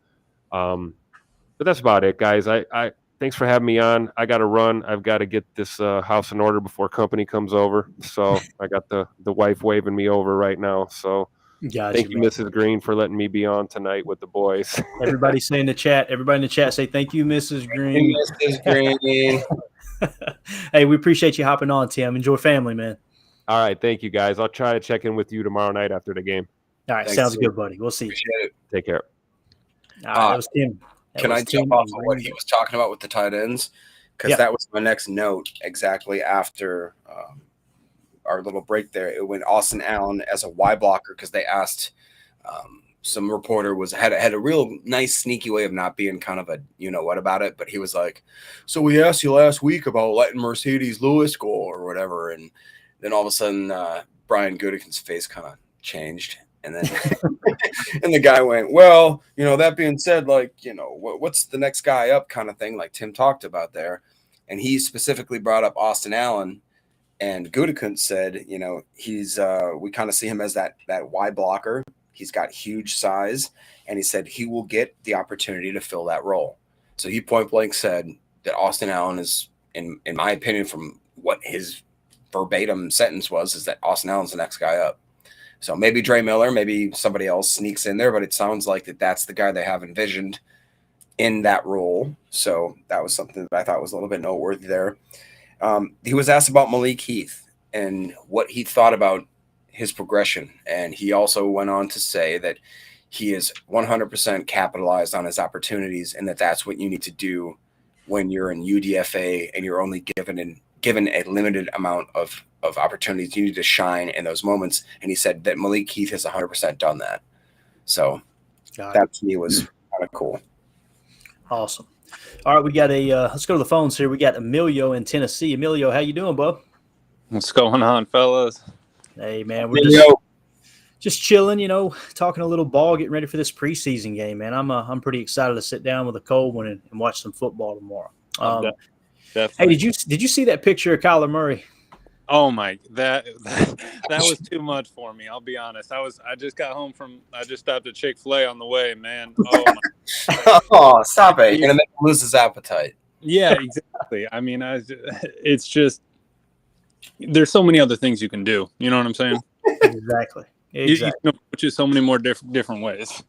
[SPEAKER 5] but that's about it, guys. I thanks for having me on. I got to run. I've got to get this house in order before company comes over. So I got the wife waving me over right now. So thank you, Mrs. Green, for letting me be on tonight with the boys.
[SPEAKER 3] Everybody say in the chat. Everybody in the chat say thank you, Mrs. Green.
[SPEAKER 4] Mrs. Green.
[SPEAKER 3] Hey, we appreciate you hopping on, Tim. Enjoy family, man.
[SPEAKER 5] All right, thank you, guys. I'll try to check in with you tomorrow night after the game.
[SPEAKER 3] All right,
[SPEAKER 4] Thanks,
[SPEAKER 3] sounds
[SPEAKER 4] sir.
[SPEAKER 3] good, buddy. We'll see you.
[SPEAKER 4] Appreciate it.
[SPEAKER 5] Take care.
[SPEAKER 3] All right, that was Tim.
[SPEAKER 4] Can I jump off of what he was talking about with the tight ends? Because that was my next note exactly after our little break there. It went Austin Allen as a Y blocker because they asked some reporter had a real nice sneaky way of not being kind of a what about it, but he was like, so we asked you last week about letting Mercedes Lewis go or whatever, and then all of a sudden Brian Gutekunst's face kind of changed. And then and the guy went, well, that being said, like, what's the next guy up kind of thing, like Tim talked about there. And he specifically brought up Austin Allen, and Gutekunst said, he's we kind of see him as that Y blocker. He's got huge size, and he said he will get the opportunity to fill that role. So he point blank said that Austin Allen is, in my opinion, from what his verbatim sentence was, is that Austin Allen's the next guy up. So maybe Dre Miller, maybe somebody else sneaks in there, but it sounds like that's the guy they have envisioned in that role. So that was something that I thought was a little bit noteworthy there. He was asked about Malik Heath and what he thought about his progression. And he also went on to say that he is 100% capitalized on his opportunities, and that's what you need to do when you're in UDFA and you're only given a limited amount of opportunities. You need to shine in those moments. And he said that Malik Heath has 100% done that. So that to me was kind of cool.
[SPEAKER 3] Awesome. All right, we got let's go to the phones here. We got Emilio in Tennessee. Emilio, how you doing, bub?
[SPEAKER 7] What's going on, fellas?
[SPEAKER 3] Hey, man, we're just chilling, talking a little ball, getting ready for this preseason game, man. I'm pretty excited to sit down with a cold one and watch some football tomorrow. Hey, did you see that picture of Kyler Murray?
[SPEAKER 7] Oh my, that was too much for me. I'll be honest. I just got home I just stopped at Chick-fil-A on the way, man. Oh my.
[SPEAKER 4] Oh, stop it! You're gonna make him lose his appetite.
[SPEAKER 7] Yeah, exactly. I mean, it's just there's so many other things you can do. You know what I'm saying?
[SPEAKER 3] Exactly.
[SPEAKER 7] You can approach it so many more different ways.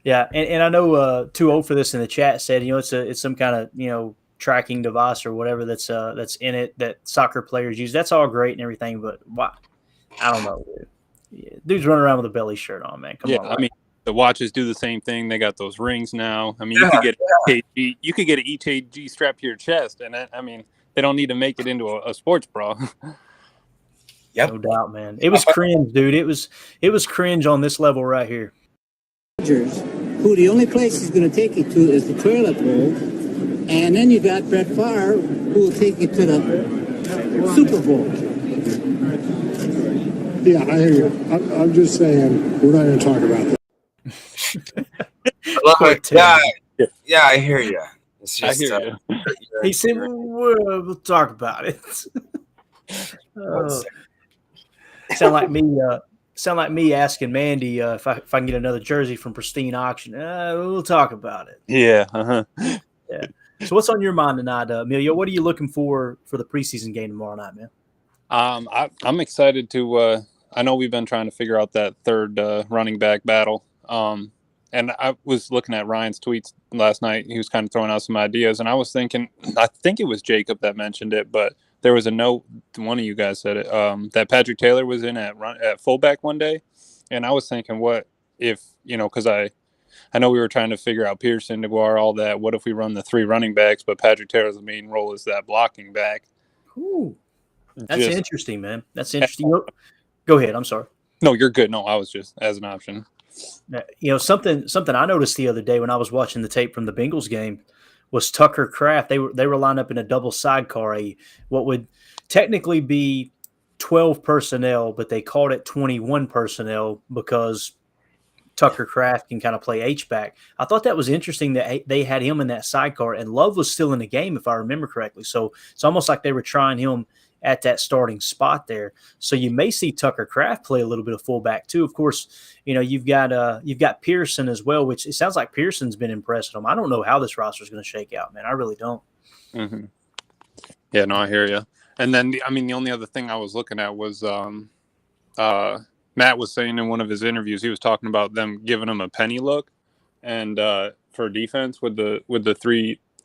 [SPEAKER 3] Yeah, and I know Too Old for This in the chat said it's some kind of tracking device or whatever that's in it that soccer players use. That's all great and everything, but why? I don't know, dude. Yeah, dude's running around with a belly shirt on, man. Come on.
[SPEAKER 7] I mean, the watches do the same thing. They got those rings now. I mean, you could get an EKG strapped to your chest, and I mean, they don't need to make it into a sports bra.
[SPEAKER 4] Yep.
[SPEAKER 3] No doubt, man. It was cringe, dude. It was cringe on this level right here.
[SPEAKER 8] Who the only place he's going to take you to is the toilet bowl. And then you got Brett Favre, who will take you to the Super Bowl.
[SPEAKER 9] Yeah, I hear you. I'm just saying, we're not going to talk about that.
[SPEAKER 4] Yeah, Yeah, I hear you. It's
[SPEAKER 7] I
[SPEAKER 4] just
[SPEAKER 7] hear you.
[SPEAKER 3] He said, "We'll talk about it." Sound like me. Sound like me asking Mandy if I can get another jersey from Pristine Auction. We'll talk about it.
[SPEAKER 7] Yeah. Uh-huh.
[SPEAKER 3] Yeah. So what's on your mind tonight, Emilio? What are you looking for the preseason game tomorrow night, man?
[SPEAKER 7] I'm excited to. I know we've been trying to figure out that third running back battle. And I was looking at Ryan's tweets last night. He was kind of throwing out some ideas, and I was thinking, I think it was Jacob that mentioned it, but there was a note. One of you guys said it, that Patrick Taylor was in at fullback one day, and I was thinking, what if, because I know we were trying to figure out Pearson, DeGuara, all that. What if we run the three running backs, but Patrick Taylor's main role is that blocking back?
[SPEAKER 3] Ooh, that's interesting, man. That's interesting. Go ahead. I'm sorry.
[SPEAKER 7] No, you're good. No, I was just as an option.
[SPEAKER 3] Something I noticed the other day when I was watching the tape from the Bengals game was Tucker Kraft. They were lined up in a double sidecar, what would technically be 12 personnel, but they called it 21 personnel because Tucker Kraft can kind of play H-back. I thought that was interesting that they had him in that sidecar, and Love was still in the game, if I remember correctly. So it's almost like they were trying him at that starting spot there. So you may see Tucker Kraft play a little bit of fullback too. Of course, you've got Pearson as well, which it sounds like Pearson's been impressing them. I don't know how this roster is going to shake out, man. I really don't.
[SPEAKER 7] Mm-hmm. Yeah, no, I hear you. And then, the only other thing I was looking at was Matt was saying in one of his interviews, he was talking about them giving him a penny look and for defense with the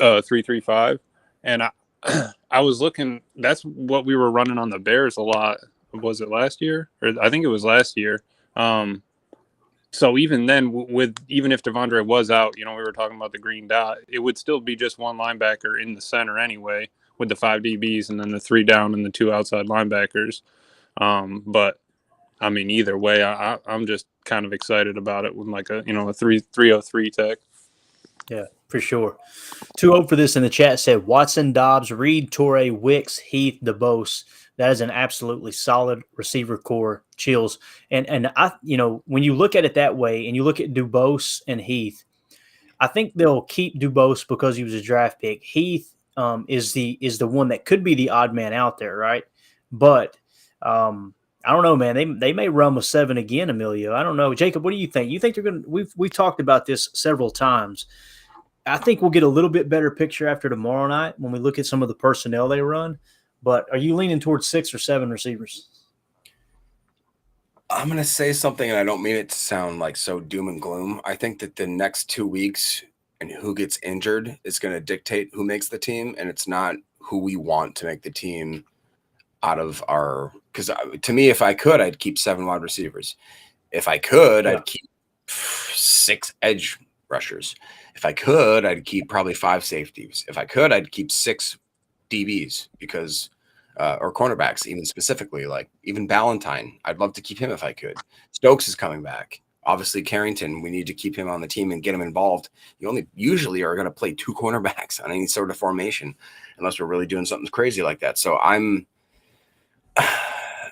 [SPEAKER 7] 3-3-5. And I was looking, that's what we were running on the Bears a lot. Was it last year? Or I think it was last year. So even then, even if Devondre was out, we were talking about the green dot, it would still be just one linebacker in the center anyway, with the 5 DBs and then the 3 down and the 2 outside linebackers. But either way, I'm just kind of excited about it with like a 3-3-03 tech.
[SPEAKER 3] Yeah, for sure. 2-0 for this in the chat said Watson, Dobbs, Reed, Torrey, Wicks, Heath, DeBose. That is an absolutely solid receiver core. Chills. And I, when you look at it that way and you look at DuBose and Heath, I think they'll keep DuBose because he was a draft pick. Heath is the one that could be the odd man out there, right? But I don't know, man. They may run with 7 again, Emilio. I don't know. Jacob, what do you think? You think they're going to – we've talked about this several times. I think we'll get a little bit better picture after tomorrow night when we look at some of the personnel they run. But are you leaning towards 6 or 7 receivers?
[SPEAKER 4] I'm going to say something, and I don't mean it to sound like so doom and gloom. I think that the next 2 weeks and who gets injured is going to dictate who makes the team, and it's not who we want to make the team out of our – because to me, if I could, I'd keep 7 wide receivers. If I could, I'd keep 6 edge rushers. If I could, I'd keep probably 5 safeties. If I could, I'd keep 6 DBs because or cornerbacks, even specifically, like even Ballantyne. I'd love to keep him if I could. Stokes is coming back. Obviously, Carrington, we need to keep him on the team and get him involved. You only usually are going to play 2 cornerbacks on any sort of formation unless we're really doing something crazy like that. So I'm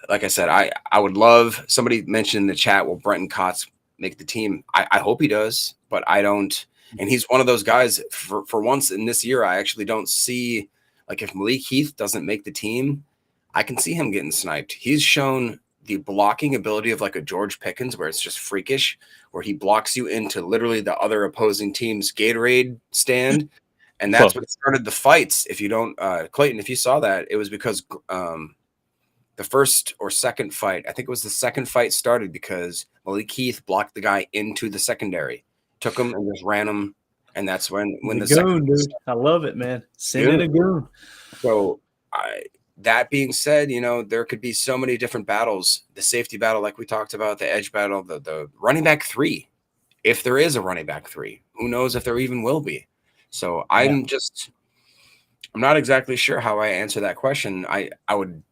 [SPEAKER 4] like I said, I would love – somebody mentioned in the chat, will Brenton Kotz make the team? I hope he does, but I don't – and he's one of those guys for once in this year, I actually don't see – like if Malik Heath doesn't make the team, I can see him getting sniped. He's shown the blocking ability of like a George Pickens where it's just freakish, where he blocks you into literally the other opposing team's Gatorade stand. And that's what started the fights. If you don't, Clayton, if you saw that, it was because the first or second fight, I think it was the second fight started because Malik Heath blocked the guy into the secondary, took him and just ran him. And that's when the
[SPEAKER 3] goon, dude. I love it, man. Send in a goon.
[SPEAKER 4] So that being said, there could be so many different battles. The safety battle, like we talked about, the edge battle, the running back 3. If there is a running back 3, who knows if there even will be. So I'm not exactly sure how I answer that question. I don't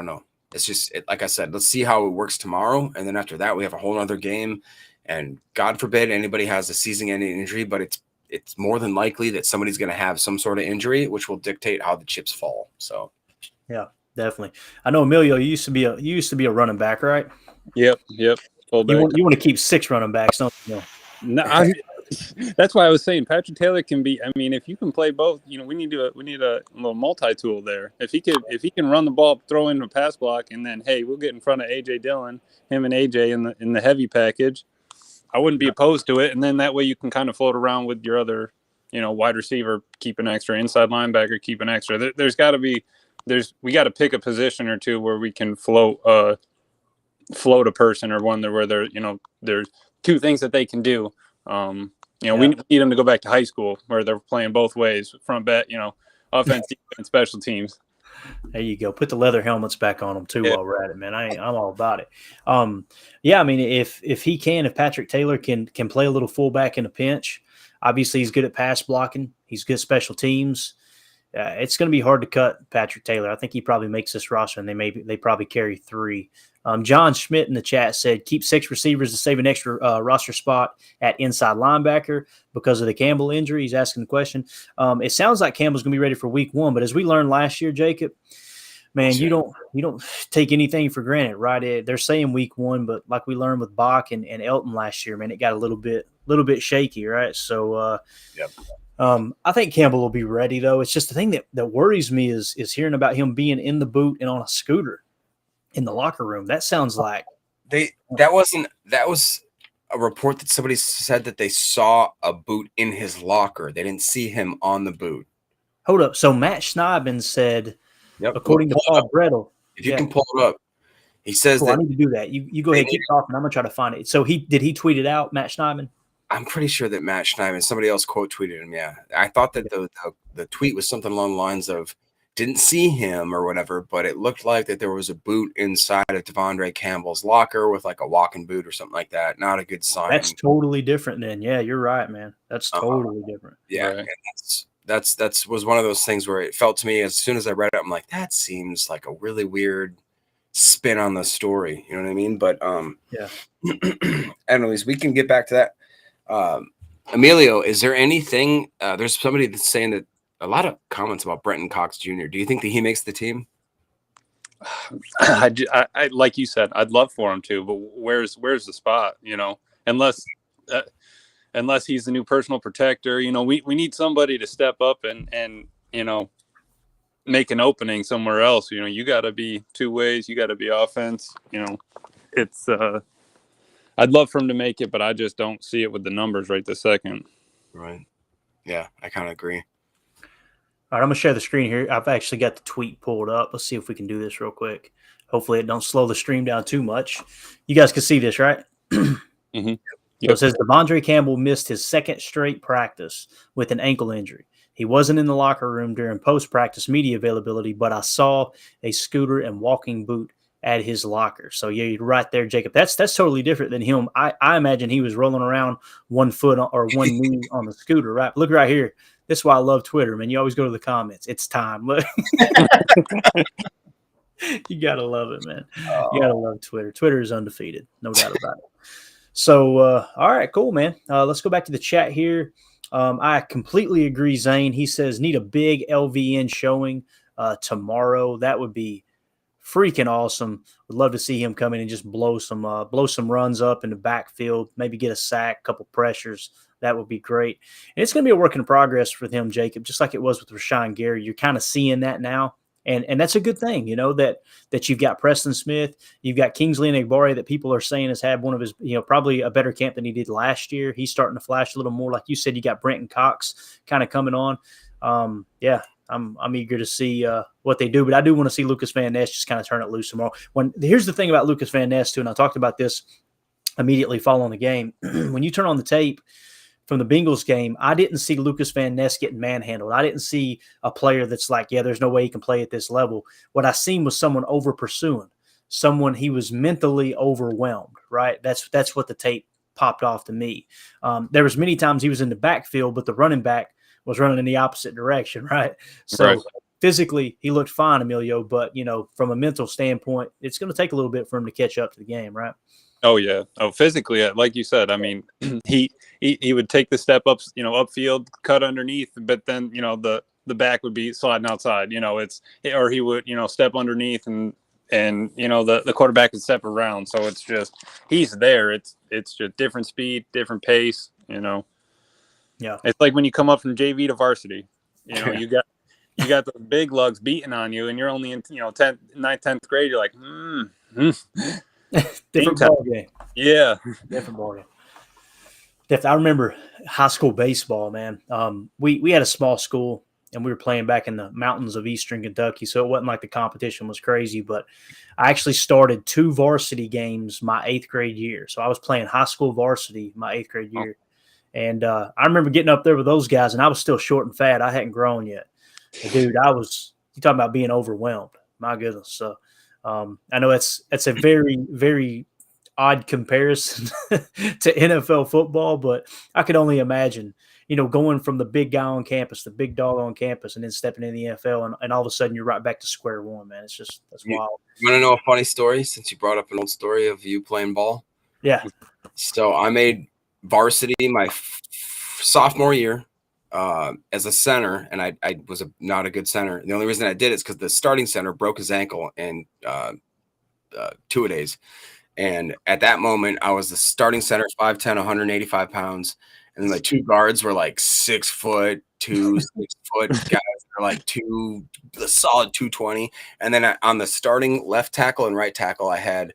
[SPEAKER 4] know. It's just like I said, let's see how it works tomorrow. And then after that, we have a whole other game. And God forbid anybody has a season-ending injury, but it's more than likely that somebody's going to have some sort of injury, which will dictate how the chips fall. So,
[SPEAKER 3] yeah, definitely. I know Emilio, you used to be a running back, right?
[SPEAKER 7] Yep. Fullback.
[SPEAKER 3] You want to keep 6 running backs, don't you?
[SPEAKER 7] No, That's why I was saying Patrick Taylor can be. I mean, if you can play both, we need a little multi-tool there. If he can run the ball, throw in a pass block, and then hey, we'll get in front of AJ Dillon, him and AJ in the heavy package. I wouldn't be opposed to it, and then that way you can kind of float around with your other, wide receiver, keep an extra, inside linebacker, keep an extra. We got to pick a position or two where we can float a person or one where there's two things that they can do. We need them to go back to high school where they're playing both ways, front back, offense, defense, special teams.
[SPEAKER 3] There you go. Put the leather helmets back on them too while we're at it, man. I'm all about it. I mean, if Patrick Taylor can play a little fullback in a pinch, obviously he's good at pass blocking. He's good at special teams. It's going to be hard to cut Patrick Taylor. I think he probably makes this roster, and they probably carry 3. John Schmidt in the chat said, keep 6 receivers to save an extra roster spot at inside linebacker because of the Campbell injury. He's asking the question. It sounds like Campbell's going to be ready for week 1, but as we learned last year, Jacob, man, you don't take anything for granted, right? They're saying week 1, but like we learned with Bach and Elton last year, man, it got a little bit shaky, right? So, I think Campbell will be ready, though. It's just the thing that worries me is hearing about him being in the boot and on a scooter in the locker room. That sounds like
[SPEAKER 4] that was a report that somebody said that they saw a boot in his locker. They didn't see him on the boot.
[SPEAKER 3] Hold up. So Matt Schneiden said, according to Paul Brettel,
[SPEAKER 4] if you can pull it up, he says that
[SPEAKER 3] I need to do that. You go ahead, keep talking. I'm gonna try to find it. So did he tweet it out, Matt Schneiden?
[SPEAKER 4] I'm pretty sure that Matt Schneiden, somebody else quote tweeted him. Yeah, I thought that the tweet was something along the lines of didn't see him or whatever, but it looked like that there was a boot inside of Devondre Campbell's locker with like a walking boot or something like that. Not a good sign.
[SPEAKER 3] That's totally different then. Yeah, you're right, man. That's totally different.
[SPEAKER 4] Yeah,
[SPEAKER 3] right.
[SPEAKER 4] And that's was one of those things where it felt to me as soon as I read it, I'm like, that seems like a really weird spin on the story. You know what I mean? But anyways, we can get back to that. Emilio, is there anything? There's somebody that's saying that a lot of comments about Brenton Cox Jr. Do you think that he makes the team?
[SPEAKER 7] I like you said, I'd love for him to, but where's the spot? Unless he's the new personal protector, we need somebody to step up and make an opening somewhere else. You got to be two ways. You got to be offense. It's I'd love for him to make it, but I just don't see it with the numbers right this second.
[SPEAKER 4] Right. Yeah, I kind of agree.
[SPEAKER 3] All right, I'm going to share the screen here. I've actually got the tweet pulled up. Let's see if we can do this real quick. Hopefully it don't slow the stream down too much. You guys can see this, right?
[SPEAKER 7] Mm-hmm.
[SPEAKER 3] So it says Devondre Campbell missed his second straight practice with an ankle injury. He wasn't in the locker room during post-practice media availability, but I saw a scooter and walking boot at his locker. So yeah, you're right there, Jacob. That's totally different than him. I imagine he was rolling around 1 foot or one knee on the scooter, right? Look right here. This is why I love Twitter, man. You always go to the comments. It's time. Look. You got to love it, man. You got to love Twitter. Twitter is undefeated. No doubt about it. So, all right, cool, man. Let's go back to the chat here. I completely agree, Zane. He says, need a big LVN showing tomorrow. That would be freaking awesome. Would love to see him come in and just blow some runs up in the backfield, maybe get a sack, couple pressures. That would be great. And it's going to be a work in progress for him, Jacob, just like it was with Rashawn Gary. You're kind of seeing that now. And that's a good thing, that you've got Preston Smith, you've got Kingsley Enagbare that people are saying has had one of his, probably a better camp than he did last year. He's starting to flash a little more. Like you said, you got Brenton Cox kind of coming on. I'm eager to see what they do, but I do want to see Lucas Van Ness just kind of turn it loose tomorrow. Here's the thing about Lucas Van Ness too, and I talked about this immediately following the game. When you turn on the tape from the Bengals game, I didn't see Lucas Van Ness getting manhandled. I didn't see a player that's like, yeah, there's no way he can play at this level. What I seen was someone over pursuing, someone he was mentally overwhelmed, right? That's what the tape popped off to me. There was many times he was in the backfield, but the running back was running in the opposite direction, right? So
[SPEAKER 7] right.
[SPEAKER 3] Physically, he looked fine, Emilio, but, from a mental standpoint, it's going to take a little bit for him to catch up to the game, right?
[SPEAKER 7] Oh yeah. Oh, physically, like you said, I mean, he would take the step ups, upfield, cut underneath, but then, the back would be sliding outside, or he would, step underneath and the quarterback would step around. So it's just, he's there. It's just different speed, different pace,
[SPEAKER 3] Yeah.
[SPEAKER 7] It's like when you come up from JV to varsity. You know, you got the big lugs beating on you, and you're only in 10th, 9th, 10th grade. You're like,
[SPEAKER 3] Different ball game.
[SPEAKER 7] Yeah,
[SPEAKER 3] different ball game. I remember high school baseball, man. We had a small school, and we were playing back in the mountains of eastern Kentucky, so it wasn't like the competition was crazy. But I actually started 2 varsity games my 8th grade year. So I was playing high school varsity my 8th grade year. And I remember getting up there with those guys, and I was still short and fat. I hadn't grown yet. But dude, you talking about being overwhelmed. My goodness. So I know that's a very, very odd comparison to NFL football, but I could only imagine, going from the big guy on campus, the big dog on campus, and then stepping in the NFL, and all of a sudden you're right back to square one, man. That's wild.
[SPEAKER 4] You want to know a funny story since you brought up an old story of you playing ball?
[SPEAKER 3] Yeah.
[SPEAKER 4] So I made varsity my sophomore year as a center, and I was not a good center. And the only reason I did it is because the starting center broke his ankle in 2-a-days. And at that moment, I was the starting center, 5'10", 185 pounds. And then my 2 guards were like 6 foot, 6 foot guys. They're like a solid 220. And then on the starting left tackle and right tackle, I had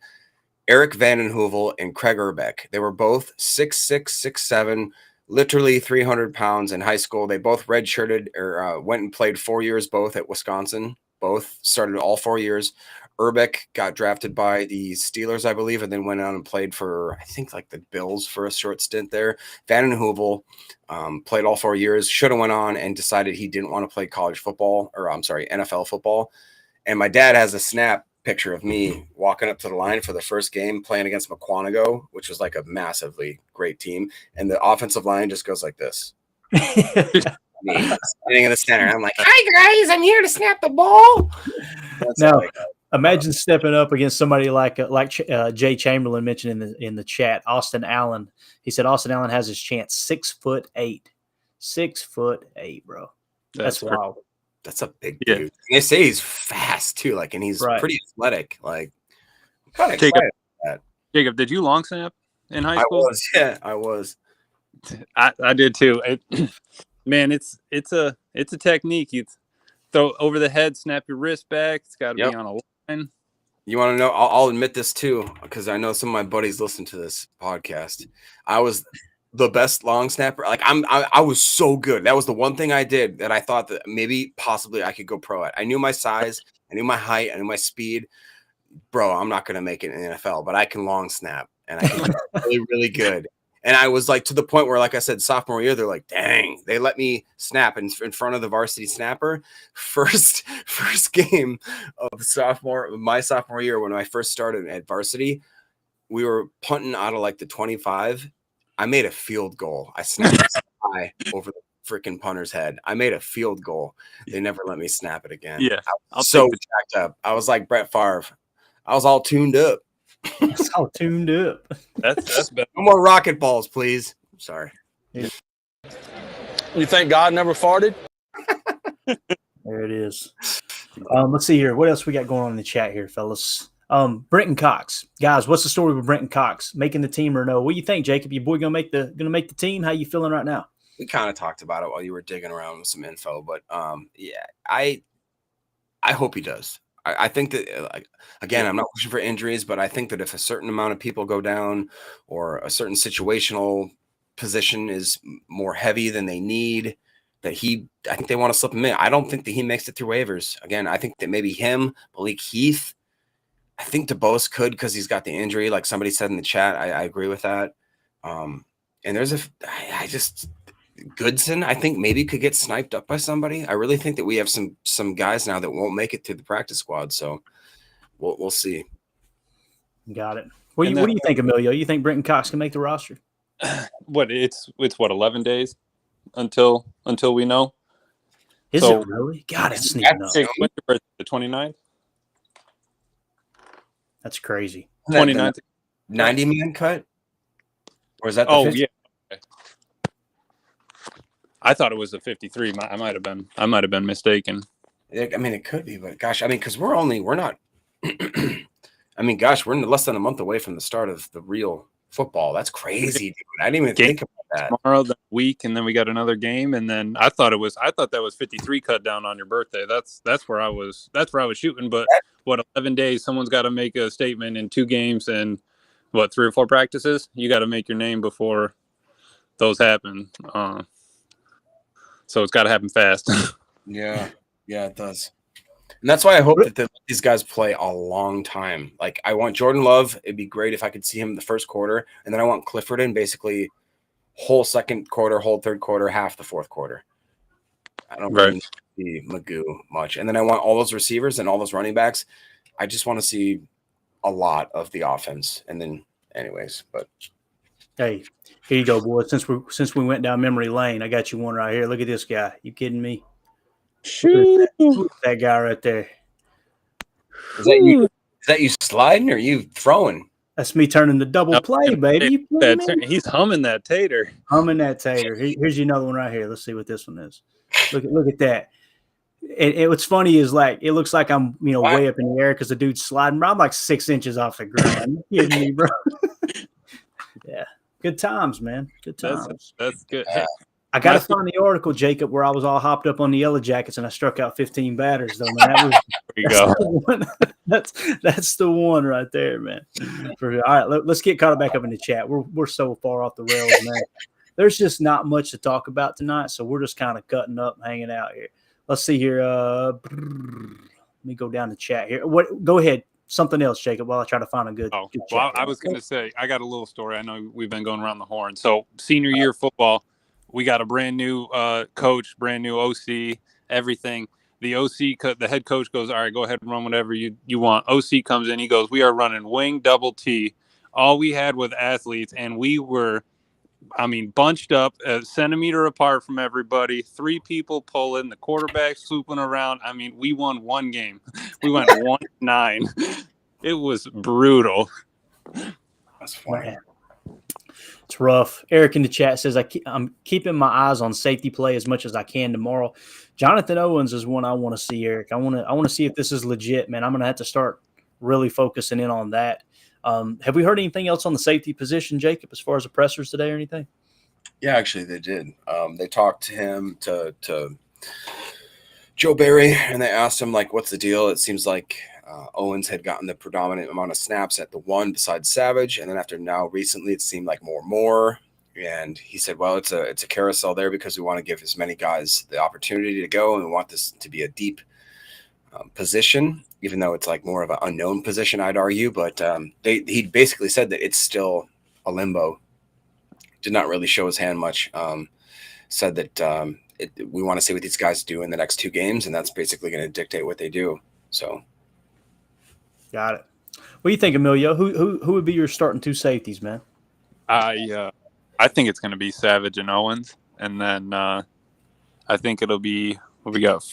[SPEAKER 4] Eric Vandenhoevel and Craig Urbeck. They were both 6'6", 6'7", literally 300 pounds in high school. They both redshirted or went and played 4 years both at Wisconsin. Both started all 4 years. Urbeck got drafted by the Steelers, I believe, and then went on and played for, I think, like the Bills for a short stint there. Vandenhoevel played all 4 years, should have went on and decided he didn't want to play college football, or I'm sorry, NFL football. And my dad has a snap picture of me walking up to the line for the first game playing against Mukwonago, which was like a massively great team. And the offensive line just goes like this. Me standing in the center. I'm like, hi, guys, I'm here to snap the ball.
[SPEAKER 3] Now, imagine stepping up against somebody like Jay Chamberlain mentioned in the chat, Austin Allen. He said Austin Allen has his chance, 6'8", 6'8", bro. That's wild.
[SPEAKER 4] That's a big dude. And they say he's fast too, like, and he's pretty athletic. Like, I'm kind of excited about that.
[SPEAKER 7] Jacob, did you long snap in high school?
[SPEAKER 4] I was.
[SPEAKER 7] I did too. Man, it's a technique. You throw over the head, snap your wrist back. It's got to be on a line.
[SPEAKER 4] You want to know? I'll admit this too, because I know some of my buddies listen to this podcast. I was the best long snapper. Like I was so good. That was the one thing I did that I thought that maybe possibly I could go pro at. I knew my size, I knew my height, I knew my speed. Bro, I'm not gonna make it in the NFL, but I can long snap and I can really, really good. And I was like to the point where, like I said, sophomore year, they're like, dang, they let me snap in front of the varsity snapper. First game of my sophomore year, when I first started at varsity, we were punting out of like the 25. I made a field goal. I snapped high over the freaking punter's head. I made a field goal. They never let me snap it again.
[SPEAKER 7] Yeah.
[SPEAKER 4] I was so jacked up. I was like Brett Favre. I was all tuned up.
[SPEAKER 3] It's all tuned up.
[SPEAKER 7] That's better.
[SPEAKER 4] No more rocket balls, please. Sorry.
[SPEAKER 3] Yeah.
[SPEAKER 6] You think God never farted?
[SPEAKER 3] There it is. Let's see here. What else we got going on in the chat here, fellas? Brenton Cox. Guys, what's the story with Brenton Cox? Making the team or no? What do you think, Jacob? Your boy gonna make the team? How you feeling right now?
[SPEAKER 4] We kind of talked about it while you were digging around with some info, but yeah, I hope he does. I think that, again, I'm not pushing for injuries, but I think that if a certain amount of people go down or a certain situational position is more heavy than they need, I think they want to slip him in. I don't think that he makes it through waivers. Again, I think that maybe him, Malik Heath, I think DeBose could because he's got the injury, like somebody said in the chat. I agree with that. And there's Goodson, I think maybe could get sniped up by somebody. I really think that we have some guys now that won't make it to the practice squad. So we'll see.
[SPEAKER 3] Got it. What do you think, Emilio? You think Brenton Cox can make the roster?
[SPEAKER 7] It's 11 days until we know.
[SPEAKER 3] Is it really? God, it's sneaking up.
[SPEAKER 7] When's your birthday? The 29th?
[SPEAKER 3] That's crazy.
[SPEAKER 7] 29th.
[SPEAKER 4] 90-man cut? Or is that the 50?
[SPEAKER 7] Yeah. I thought it was a 53. I might have been mistaken.
[SPEAKER 4] I mean, it could be, but gosh, I mean, because we're not. I mean, gosh, we're less than a month away from the start of the real football. That's crazy, dude. I didn't even
[SPEAKER 7] Game
[SPEAKER 4] think about that.
[SPEAKER 7] tomorrow, the week, and then we got another game, and then I thought that was 53 cut down on your birthday. That's where I was shooting. But what, 11 days? Someone's got to make a statement in 2 games and what, 3 or 4 practices. You got to make your name before those happen. So it's got to happen fast.
[SPEAKER 4] Yeah, it does. And that's why I hope that these guys play a long time. Like, I want Jordan Love. It'd be great if I could see him in the first quarter. And then I want Clifford in basically whole second quarter, whole third quarter, half the fourth quarter. I don't really see Magoo much. And then I want all those receivers and all those running backs. I just want to see a lot of the offense. And then anyways, but
[SPEAKER 3] Hey, here you go, boy. Since we went down memory lane, I got you one right here. Look at this guy. You kidding me?
[SPEAKER 7] Shoot.
[SPEAKER 3] That guy right there.
[SPEAKER 4] Is that you? Is that you sliding or you throwing?
[SPEAKER 3] That's me turning the double play, baby.
[SPEAKER 7] He's humming that tater.
[SPEAKER 3] Humming that tater. Here's another one right here. Let's see what this one is. Look at that. And what's funny is, like, it looks like I'm way up in the air because the dude's sliding. Bro, I'm like 6 inches off the ground. You kidding me, bro? Yeah. Good times, man. Good times.
[SPEAKER 7] That's good.
[SPEAKER 3] I got to find the article, Jacob, where I was all hopped up on the Yellow Jackets and I struck out 15 batters, though, man.
[SPEAKER 7] There you go.
[SPEAKER 3] That's the one right there, man. All right, let's get caught back up in the chat. We're so far off the rails, man. There's just not much to talk about tonight, so we're just kind of cutting up, hanging out here. Let's see here. Let me go down the chat here. Go ahead. Something else, Jacob, while I try to find a good
[SPEAKER 7] well, I was going to say, I got a little story. I know we've been going around the horn. So senior year football, we got a brand new coach, brand new OC, everything. The the head coach goes, all right, go ahead and run whatever you want. OC comes in. He goes, we are running wing double T. All we had was athletes, and we were, bunched up a centimeter apart from everybody. 3 people pulling, the quarterback swooping around. We won 1 game. We went 1-9. It was brutal.
[SPEAKER 4] That's funny.
[SPEAKER 3] Man. It's rough. Eric in the chat says, I'm keeping my eyes on safety play as much as I can tomorrow. Jonathan Owens is one I want to see, Eric. I want to see if this is legit, man. I'm going to have to start really focusing in on that. Have we heard anything else on the safety position, Jacob, as far as the pressers today or anything?
[SPEAKER 4] Yeah, actually, they did. They talked to him, to Joe Barry, and they asked him, like, what's the deal? It seems like Owens had gotten the predominant amount of snaps at the 1 besides Savage, and then after now recently it seemed like more. And he said, well, it's a carousel there because we want to give as many guys the opportunity to go, and we want this to be a deep position, even though it's like more of an unknown position, I'd argue. But he basically said that it's still a limbo. Did not really show his hand much. Said that we want to see what these guys do in the next 2 games, and that's basically going to dictate what they do. So,
[SPEAKER 3] got it. What do you think, Emilio? Who would be your starting 2 safeties, man?
[SPEAKER 7] I think it's going to be Savage and Owens, and then I think it'll be we got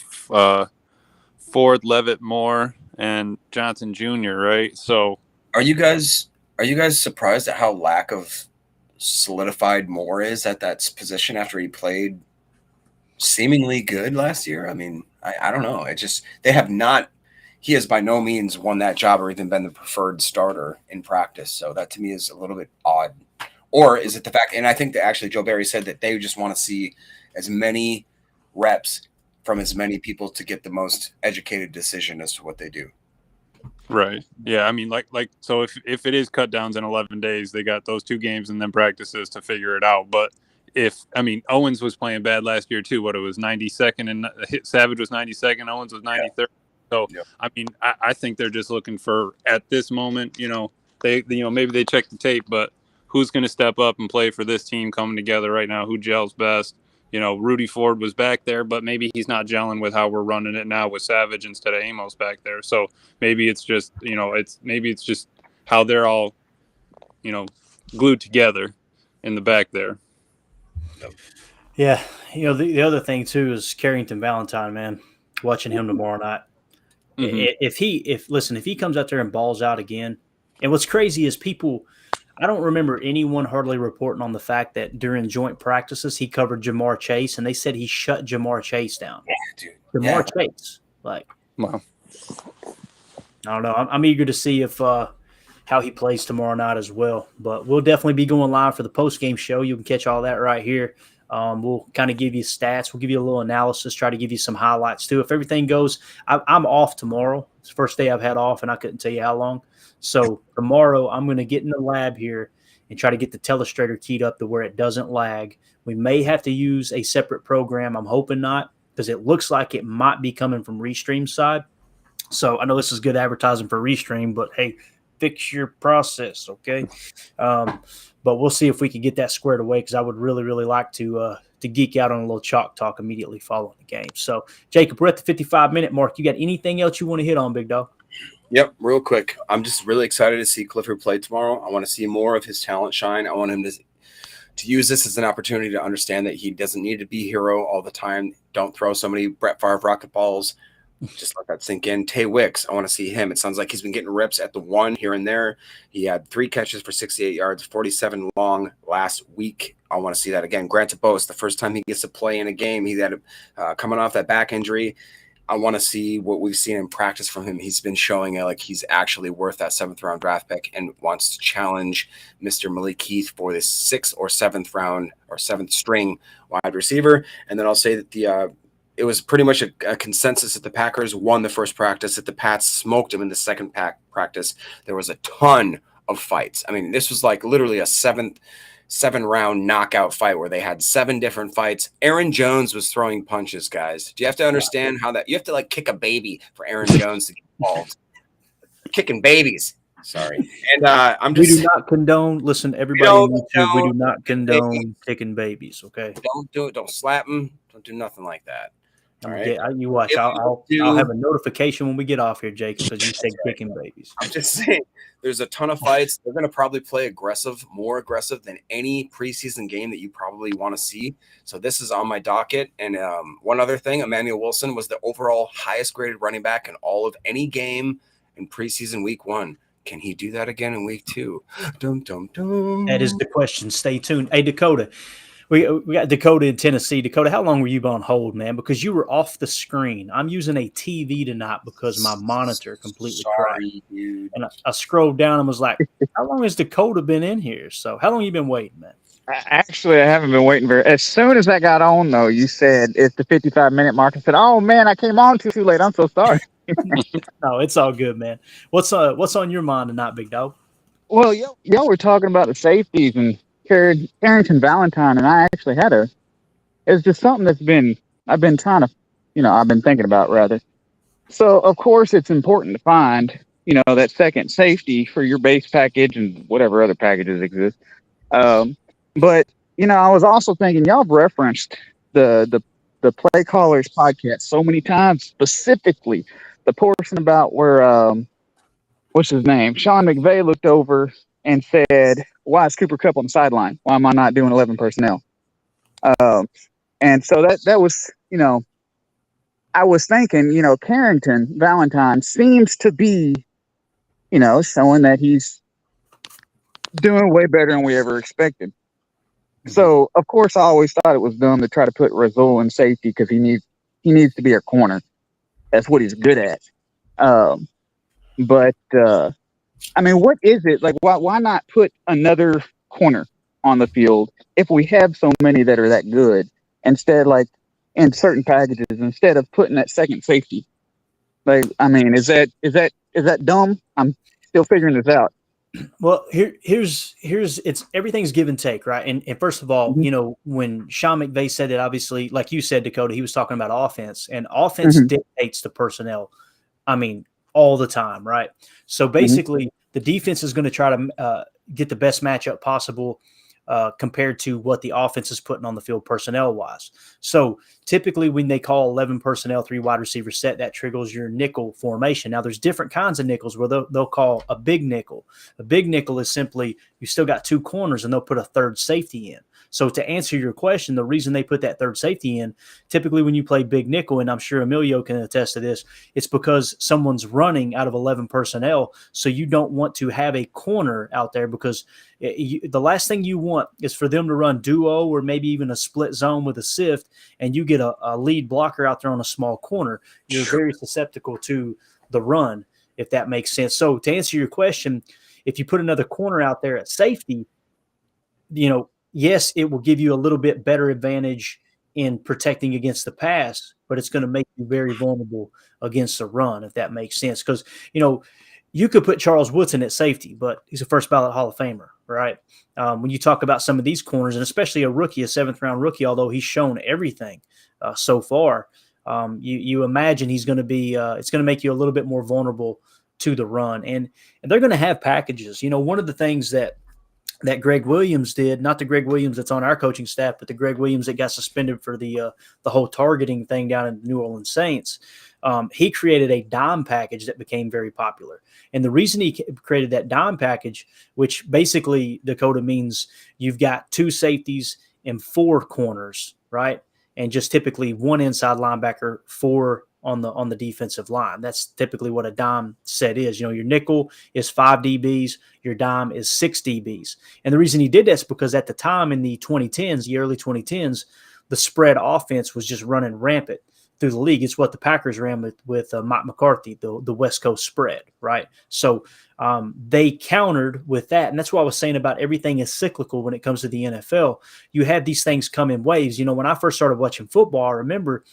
[SPEAKER 7] Ford, Levitt, Moore, and Johnson Jr. Right? So,
[SPEAKER 4] are you guys surprised at how lack of solidified Moore is at that position after he played seemingly good last year? I don't know. They have not. He has by no means won that job or even been the preferred starter in practice. So that to me is a little bit odd. Or is it the fact? And I think that actually Joe Barry said that they just want to see as many reps from as many people to get the most educated decision as to what they do.
[SPEAKER 7] Right. Yeah. So if it is cut downs in 11 days, they got those 2 games and then practices to figure it out. But Owens was playing bad last year too. What, it was 92nd and Savage was 92nd. Owens was 93rd. Yeah. So, yeah. I think they're just looking for, at this moment, maybe they check the tape, but who's going to step up and play for this team coming together right now? Who gels best? Rudy Ford was back there, but maybe he's not gelling with how we're running it now with Savage instead of Amos back there. So maybe it's just, it's just how they're all, glued together in the back there.
[SPEAKER 3] Yeah. The other thing too is Carrington Valentine, man, watching him tomorrow night. Mm-hmm. If he comes out there and balls out again, and what's crazy is I don't remember anyone hardly reporting on the fact that during joint practices he covered Jamar Chase, and they said he shut Jamar Chase down.
[SPEAKER 4] Yeah, dude.
[SPEAKER 3] Jamar Chase,
[SPEAKER 7] wow.
[SPEAKER 3] I don't know. I'm eager to see if how he plays tomorrow night as well. But we'll definitely be going live for the post-game show. You can catch all that right here. We'll kind of give you stats. We'll give you a little analysis, try to give you some highlights too. If everything goes, I'm off tomorrow. It's the first day I've had off, and I couldn't tell you how long. So tomorrow I'm going to get in the lab here and try to get the Telestrator keyed up to where it doesn't lag. We may have to use a separate program. I'm hoping not, because it looks like it might be coming from Restream's side. So I know this is good advertising for Restream, but hey, fix your process, okay? But we'll see if we can get that squared away, because I would really, really like to geek out on a little chalk talk immediately following the game. So, Jacob, we're at the 55-minute mark. You got anything else you want to hit on, big dog?
[SPEAKER 4] Yep, real quick. I'm just really excited to see Clifford play tomorrow. I want to see more of his talent shine. I want him to use this as an opportunity to understand that he doesn't need to be hero all the time. Don't throw so many Brett Favre rocket balls. Just let that sink in. Tay Wicks, I want to see him. It sounds like he's been getting rips at the one here and there. He had 3 catches for 68 yards, 47 long last week. I want to see that again. Grant DeBose, the first time he gets to play in a game, he had coming off that back injury. I want to see what we've seen in practice from him. He's been showing like he's actually worth that 7th-round draft pick and wants to challenge Mr. Malik Heath for this 6th or 7th round or 7th string wide receiver. And then I'll say that it was pretty much a consensus that the Packers won the first practice, that the Pats smoked them in the second practice. There was a ton of fights. I mean, this was like literally a 7-round knockout fight where they had 7 different fights. Aaron Jones was throwing punches, guys. Do you have to understand how that – you have to like kick a baby for Aaron Jones to get involved. Kicking babies. Sorry. And I'm just –
[SPEAKER 3] We do not condone – listen, everybody on YouTube, we do not condone kicking babies, okay?
[SPEAKER 4] Don't do it. Don't slap them. Don't do nothing like that. All right.
[SPEAKER 3] You watch. I'll have a notification when we get off here, Jacob, because you say kicking babies.
[SPEAKER 4] I'm just saying, there's a ton of fights. They're going to probably play aggressive, more aggressive than any preseason game that you probably want to see. So this is on my docket. And one other thing, Emmanuel Wilson was the overall highest graded running back in all of any game in preseason week 1. Can he do that again in week 2? Dum, dum, dum.
[SPEAKER 3] That is the question. Stay tuned. Hey, Dakota. We got Dakota in Tennessee. Dakota, how long were you on hold, man? Because you were off the screen. I'm using a TV tonight because my monitor completely cracked.
[SPEAKER 4] Dude.
[SPEAKER 3] And I scrolled down and was like, how long has Dakota been in here? So how long you been waiting, man?
[SPEAKER 10] Actually, I haven't been waiting very. As soon as I got on, though, you said it's the 55-minute mark. I said, "Oh man, I came on too late. I'm so sorry."
[SPEAKER 3] No, it's all good, man. What's on your mind tonight, big dog?
[SPEAKER 10] Well, y'all were talking about the safeties and Carrington Valentine, and I actually it's just something I've been trying to, I've been thinking about rather. So of course it's important to find, that second safety for your base package and whatever other packages exist. But I was also thinking y'all have referenced the Play Callers podcast so many times, specifically the portion about where what's his name? Sean McVay looked over and said, "Why is Cooper Kupp on the sideline? Why am I not doing 11 personnel?" And so that was, I was thinking, Carrington Valentine seems to be, showing that he's doing way better than we ever expected. Mm-hmm. So of course I always thought it was dumb to try to put Rasul in safety because he needs to be a corner. That's what he's good at. But I mean, what is it like? Why not put another corner on the field if we have so many that are that good? Instead, like in certain packages, instead of putting that second safety, like I mean, is that dumb? I'm still figuring this out.
[SPEAKER 3] Well, here's it's everything's give and take, right? And first of all, when Sean McVay said it, obviously, like you said, Dakota, he was talking about offense, and offense dictates the personnel. I mean, all the time, right? So basically, the defense is going to try to get the best matchup possible compared to what the offense is putting on the field personnel-wise. So typically when they call 11 personnel, 3 wide receiver set, that triggers your nickel formation. Now, there's different kinds of nickels where they'll call a big nickel. A big nickel is simply you still got 2 corners and they'll put a third safety in. So to answer your question, the reason they put that third safety in, typically when you play big nickel, and I'm sure Emilio can attest to this, it's because someone's running out of 11 personnel. So you don't want to have a corner out there because the last thing you want is for them to run duo or maybe even a split zone with a sift, and you get a lead blocker out there on a small corner. You're very susceptible to the run, if that makes sense. So to answer your question, if you put another corner out there at safety, yes, it will give you a little bit better advantage in protecting against the pass, but it's going to make you very vulnerable against the run, if that makes sense. Because, you could put Charles Woodson at safety, but he's a first ballot Hall of Famer, right? When you talk about some of these corners, and especially a rookie, a 7th-round rookie, although he's shown everything so far, you imagine he's going to be it's going to make you a little bit more vulnerable to the run. And they're going to have packages. One of the things that Greg Williams did, not the Greg Williams that's on our coaching staff, but the Greg Williams that got suspended for the whole targeting thing down in the New Orleans Saints. He created a dime package that became very popular. And the reason he created that dime package, which basically, Dakota, means you've got 2 safeties and 4 corners, right? And just typically 1 inside linebacker, 4 on the defensive line. That's typically what a dime set is. Your nickel is 5 DBs, your dime is 6 DBs. And the reason he did that is because at the time in the 2010s, the early 2010s, the spread offense was just running rampant through the league. It's what the Packers ran with Mike McCarthy, the West Coast spread, right? So they countered with that. And that's what I was saying about everything is cyclical when it comes to the NFL. You have these things come in waves. When I first started watching football, I remember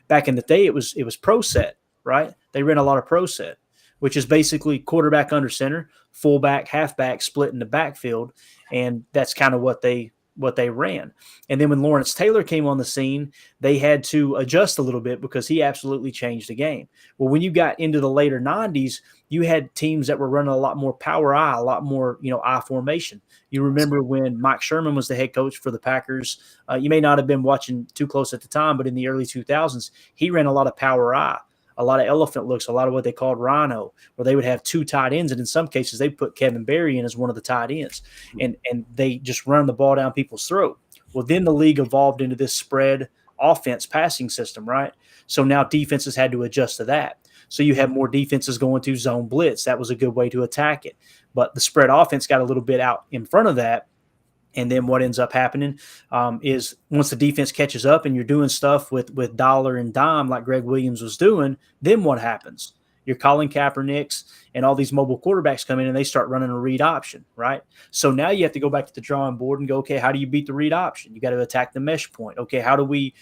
[SPEAKER 3] back in the day, it was pro set, right? They ran a lot of pro set, which is basically quarterback under center, fullback, halfback split in the backfield. And that's kind of what they ran. And then when Lawrence Taylor came on the scene, they had to adjust a little bit because he absolutely changed the game. Well, when you got into the later 90s, you had teams that were running a lot more power I, a lot more, I formation. You remember when Mike Sherman was the head coach for the Packers. You may not have been watching too close at the time, but in the early 2000s, he ran a lot of power I, a lot of elephant looks, a lot of what they called rhino, where they would have 2 tight ends. And in some cases, they put Kevin Berry in as one of the tight ends. And they just run the ball down people's throat. Well, then the league evolved into this spread offense passing system, right? So now defenses had to adjust to that. So you have more defenses going to zone blitz. That was a good way to attack it. But the spread offense got a little bit out in front of that. And then what ends up happening is once the defense catches up and you're doing stuff with dollar and dime like Greg Williams was doing, then what happens? You're calling Kaepernicks and all these mobile quarterbacks come in and they start running a read option, right? So now you have to go back to the drawing board and go, okay, how do you beat the read option? You got to attack the mesh point. Okay, how do we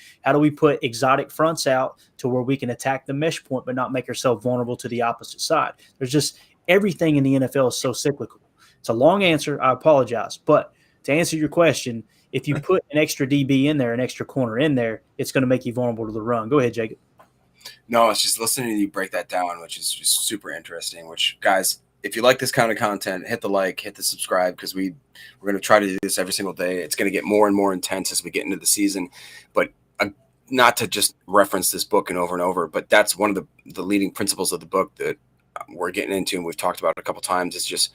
[SPEAKER 3] put exotic fronts out to where we can attack the mesh point but not make ourselves vulnerable to the opposite side? There's just everything in the NFL is so cyclical. It's a long answer. I apologize. But to answer your question, if you put an extra DB in there, an extra corner in there, it's going to make you vulnerable to the run. Go ahead, Jacob.
[SPEAKER 4] No, it's just listening to you break that down, which is just super interesting. Which, guys, if you like this kind of content, hit the like, hit the subscribe, because we're going to try to do this every single day. It's going to get more and more intense as we get into the season. But not to just reference this book and over, but that's one of the leading principles of the book that we're getting into and we've talked about a couple times. It's just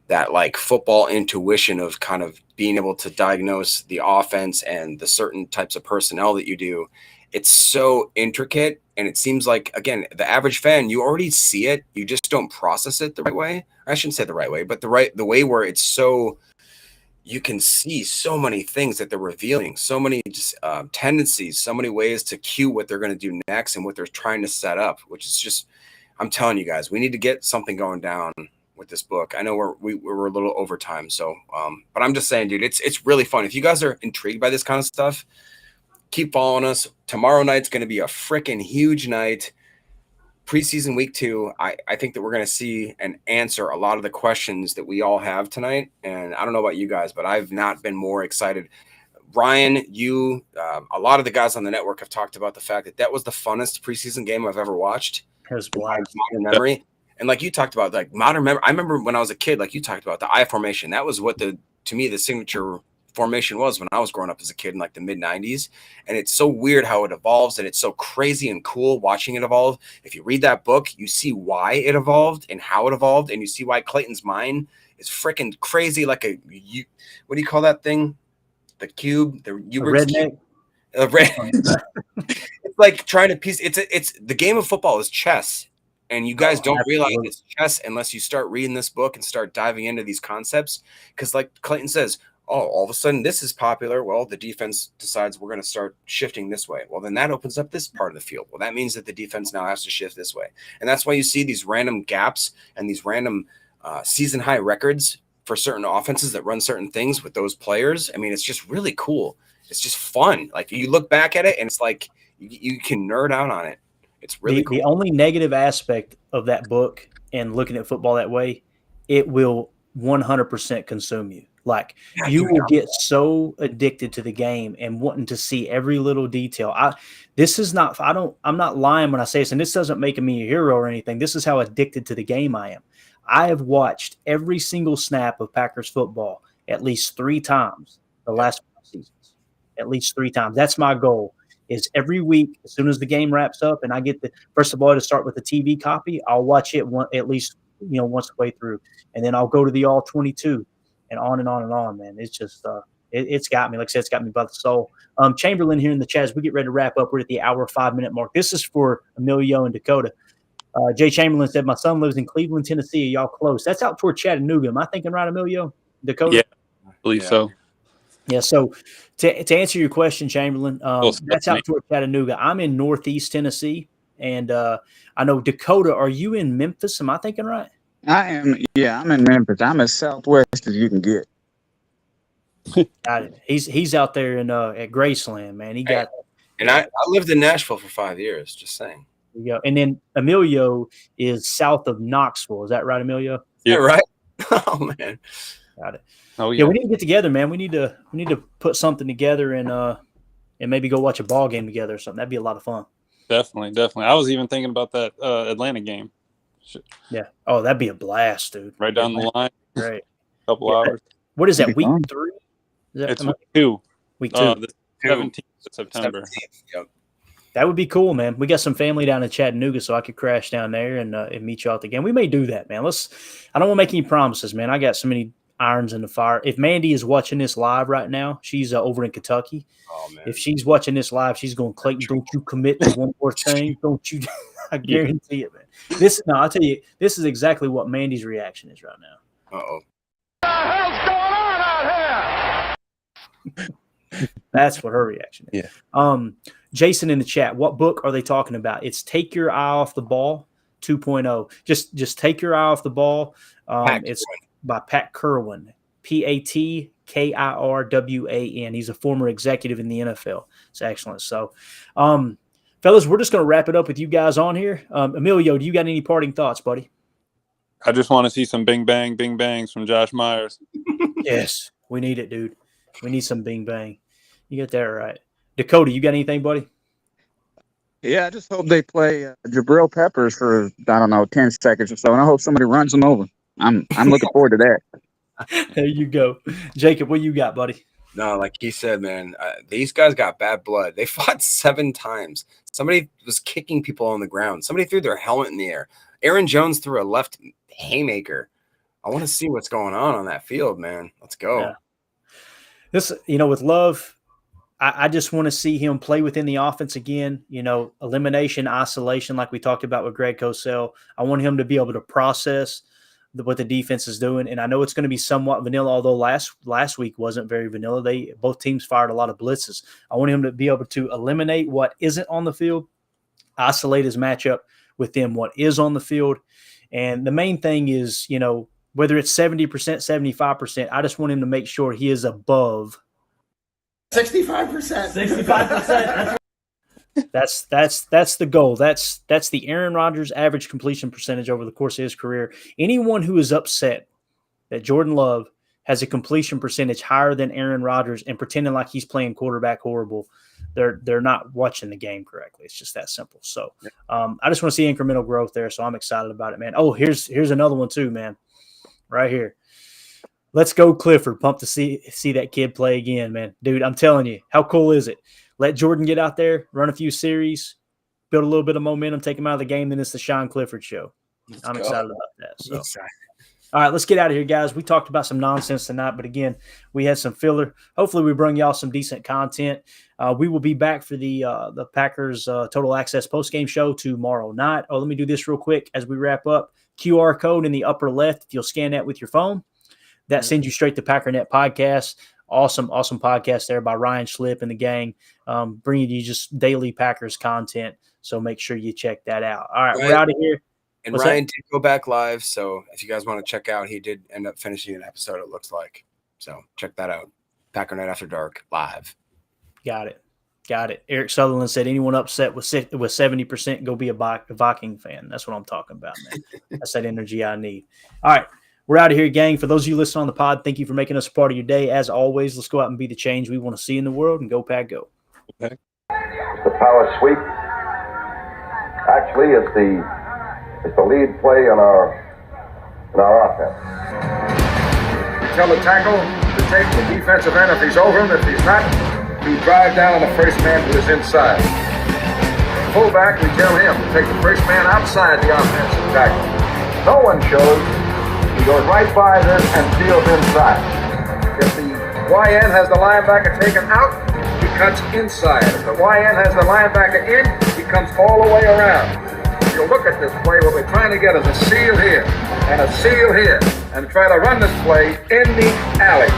[SPEAKER 4] that like football intuition of kind of being able to diagnose the offense and the certain types of personnel that you do. It's so intricate, and it seems like, again, the average fan, you already see it. You just don't process it the right way. I shouldn't say the right way, but the way where it's so, you can see so many things that they're revealing, so many just tendencies, so many ways to cue what they're going to do next and what they're trying to set up, which is just, I'm telling you guys, we need to get something going down with this book. I know we're a little over time, so but I'm just saying, dude, it's really fun. If you guys are intrigued by this kind of stuff, keep following us. Tomorrow night's going to be a freaking huge night. Preseason week 2. I think that we're going to see and answer a lot of the questions that we all have tonight. And I don't know about you guys, but I've not been more excited. Ryan, you, a lot of the guys on the network have talked about the fact that was the funnest preseason game I've ever watched.
[SPEAKER 3] It was black.
[SPEAKER 4] Modern memory. And like you talked about, like modern memory. I remember when I was a kid, like you talked about the I formation. That was what to me, the signature formation was when I was growing up as a kid in like the mid 90s. And it's so weird how it evolves, and it's so crazy and cool watching it evolve. If you read that book, you see why it evolved and how it evolved, and you see why Clayton's mind is freaking crazy. Like what do you call that thing? The cube, the Ubert's cube. It's like trying to piece. It's the game of football is chess. And you guys don't realize it's chess unless you start reading this book and start diving into these concepts. Because like Clayton says, all of a sudden this is popular. Well, the defense decides we're going to start shifting this way. Well, then that opens up this part of the field. Well, that means that the defense now has to shift this way. And that's why you see these random gaps and these random season high records for certain offenses that run certain things with those players. I mean, it's just really cool. It's just fun. Like you look back at it and it's like you can nerd out on it. It's really cool.
[SPEAKER 3] The only negative aspect of that book and looking at football that way, it will 100% consume you. Like you will get so addicted to the game and wanting to see every little detail. I'm not lying when I say this, and this doesn't make me a hero or anything. This is how addicted to the game I am. I have watched every single snap of Packers football at least 3 times the last 5 seasons. At least 3 times. That's my goal. Is every week, as soon as the game wraps up, and I get first of all to start with the TV copy, I'll watch it at least once the way through, and then I'll go to the all 22, and on and on and on. Man, it's just it's got me. Like I said, it's got me by the soul. Chamberlain here in the chat as we get ready to wrap up. We're at the hour 5-minute mark. This is for Emilio and Dakota. Jay Chamberlain said, "My son lives in Cleveland, Tennessee. Are y'all close?" That's out toward Chattanooga. Am I thinking right, Emilio? Dakota?
[SPEAKER 7] Yeah, I believe so.
[SPEAKER 3] Yeah, so to answer your question, Chamberlain, that's out toward Chattanooga. I'm in Northeast Tennessee, and I know Dakota. Are you in Memphis? Am I thinking right?
[SPEAKER 10] I am. Yeah, I'm in Memphis. I'm as southwest as you can get.
[SPEAKER 3] Got it. He's out there in at Graceland, man.
[SPEAKER 4] And I lived in Nashville for 5 years. Just saying.
[SPEAKER 3] There you go. And then Emilio is south of Knoxville. Is that right, Emilio?
[SPEAKER 4] Yeah, right. Oh man.
[SPEAKER 3] Got it.
[SPEAKER 7] Oh
[SPEAKER 3] yeah, we need to get together, man. We need to put something together and maybe go watch a ball game together or something. That'd be a lot of fun.
[SPEAKER 7] Definitely. I was even thinking about that Atlanta game.
[SPEAKER 3] Yeah. Oh, that'd be a blast, dude.
[SPEAKER 7] Right down the line.
[SPEAKER 3] Great.
[SPEAKER 7] Couple hours.
[SPEAKER 3] What is that? Week 3?
[SPEAKER 7] It's week 2.
[SPEAKER 3] Week 2.
[SPEAKER 7] The 17th of September.
[SPEAKER 4] 17th, yep.
[SPEAKER 3] That would be cool, man. We got some family down in Chattanooga, so I could crash down there and meet y'all at the game. We may do that, man. I don't want to make any promises, man. I got so many irons in the fire. If Mandy is watching this live right now, she's over in Kentucky.
[SPEAKER 4] Oh, man.
[SPEAKER 3] If she's watching this live, she's going, Clayton, don't you commit to one more thing. Don't you? I guarantee it, man. I'll tell you, this is exactly what Mandy's reaction is right now.
[SPEAKER 4] Uh-oh.
[SPEAKER 1] What the hell's going on out here?
[SPEAKER 3] That's what her reaction is.
[SPEAKER 5] Yeah.
[SPEAKER 3] Jason in the chat, what book are they talking about? It's Take Your Eye Off the Ball 2.0. Just take your eye off the ball. It's by Pat Kirwan, Patkirwan. He's a former executive in the NFL. It's excellent. So, fellas, we're just going to wrap it up with you guys on here. Emilio, do you got any parting thoughts, buddy?
[SPEAKER 7] I just want to see some bing bangs from Josh Myers.
[SPEAKER 3] Yes, we need it, dude. We need some bing bang. You get that right. Dakota, you got anything, buddy?
[SPEAKER 10] Yeah, I just hope they play Jabril Peppers for, 10 seconds or so, and I hope somebody runs them over. I'm looking forward to that.
[SPEAKER 3] There you go. Jacob, what you got, buddy?
[SPEAKER 4] No, like he said, man, these guys got bad blood. They fought 7 times. Somebody was kicking people on the ground. Somebody threw their helmet in the air. Aaron Jones threw a left haymaker. I want to see what's going on that field, man. Let's go.
[SPEAKER 3] Yeah. This, with Love, I just want to see him play within the offense again, elimination, isolation, like we talked about with Greg Cosell. I want him to be able to process what the defense is doing. And I know it's going to be somewhat vanilla, although last week wasn't very vanilla. Both teams fired a lot of blitzes. I want him to be able to eliminate what isn't on the field, isolate his matchup within what is on the field. And the main thing is, whether it's 70%, 75%, I just want him to make sure he is above
[SPEAKER 11] 65%.
[SPEAKER 3] 65%. That's the goal. That's the Aaron Rodgers average completion percentage over the course of his career. Anyone who is upset that Jordan Love has a completion percentage higher than Aaron Rodgers and pretending like he's playing quarterback horrible, they're not watching the game correctly. It's just that simple. So I just want to see incremental growth there. So I'm excited about it, man. Oh, here's another one too, man. Right here. Let's go, Clifford. Pumped to see that kid play again, man. Dude, I'm telling you, how cool is it? Let Jordan get out there, run a few series, build a little bit of momentum, take him out of the game. Then it's the Sean Clifford show. I'm excited about that. So, all right, let's get out of here, guys. We talked about some nonsense tonight, but again, we had some filler. Hopefully, we bring y'all some decent content. We will be back for the Packers Total Access postgame show tomorrow night. Oh, let me do this real quick as we wrap up. QR code in the upper left. If you'll scan that with your phone, that sends you straight to Packernet Podcast. Awesome podcast there by Ryan Schlip and the gang, bringing you just daily Packers content. So make sure you check that out. All right, we're out of here.
[SPEAKER 4] And
[SPEAKER 3] What's
[SPEAKER 4] Ryan
[SPEAKER 3] that?
[SPEAKER 4] did go back live, so if you guys want to check out, he did end up finishing an episode, it looks like. So check that out. Packernet After Dark live.
[SPEAKER 3] Got it. Eric Sutherland said, anyone upset with 70%, go be a Viking fan. That's what I'm talking about, man. That's that energy I need. All right. We're out of here, gang. For those of you listening on the pod, thank you for making us a part of your day. As always, let's go out and be the change we want to see in the world, and go Pack Go.
[SPEAKER 1] The power sweep actually is the lead play in our offense.
[SPEAKER 2] Tell the tackle to take the defensive end if he's over him. If he's not, we drive down on the first man who is inside. Fullback, we tell him to take the first man outside the offensive tackle.
[SPEAKER 1] No one shows. He goes right by this and steals inside.
[SPEAKER 2] If the YN has the linebacker taken out, he cuts inside. If the YN has the linebacker in, he comes all the way around. If you look at this play, what we're trying to get is a seal here and a seal here, and try to run this play in the alley.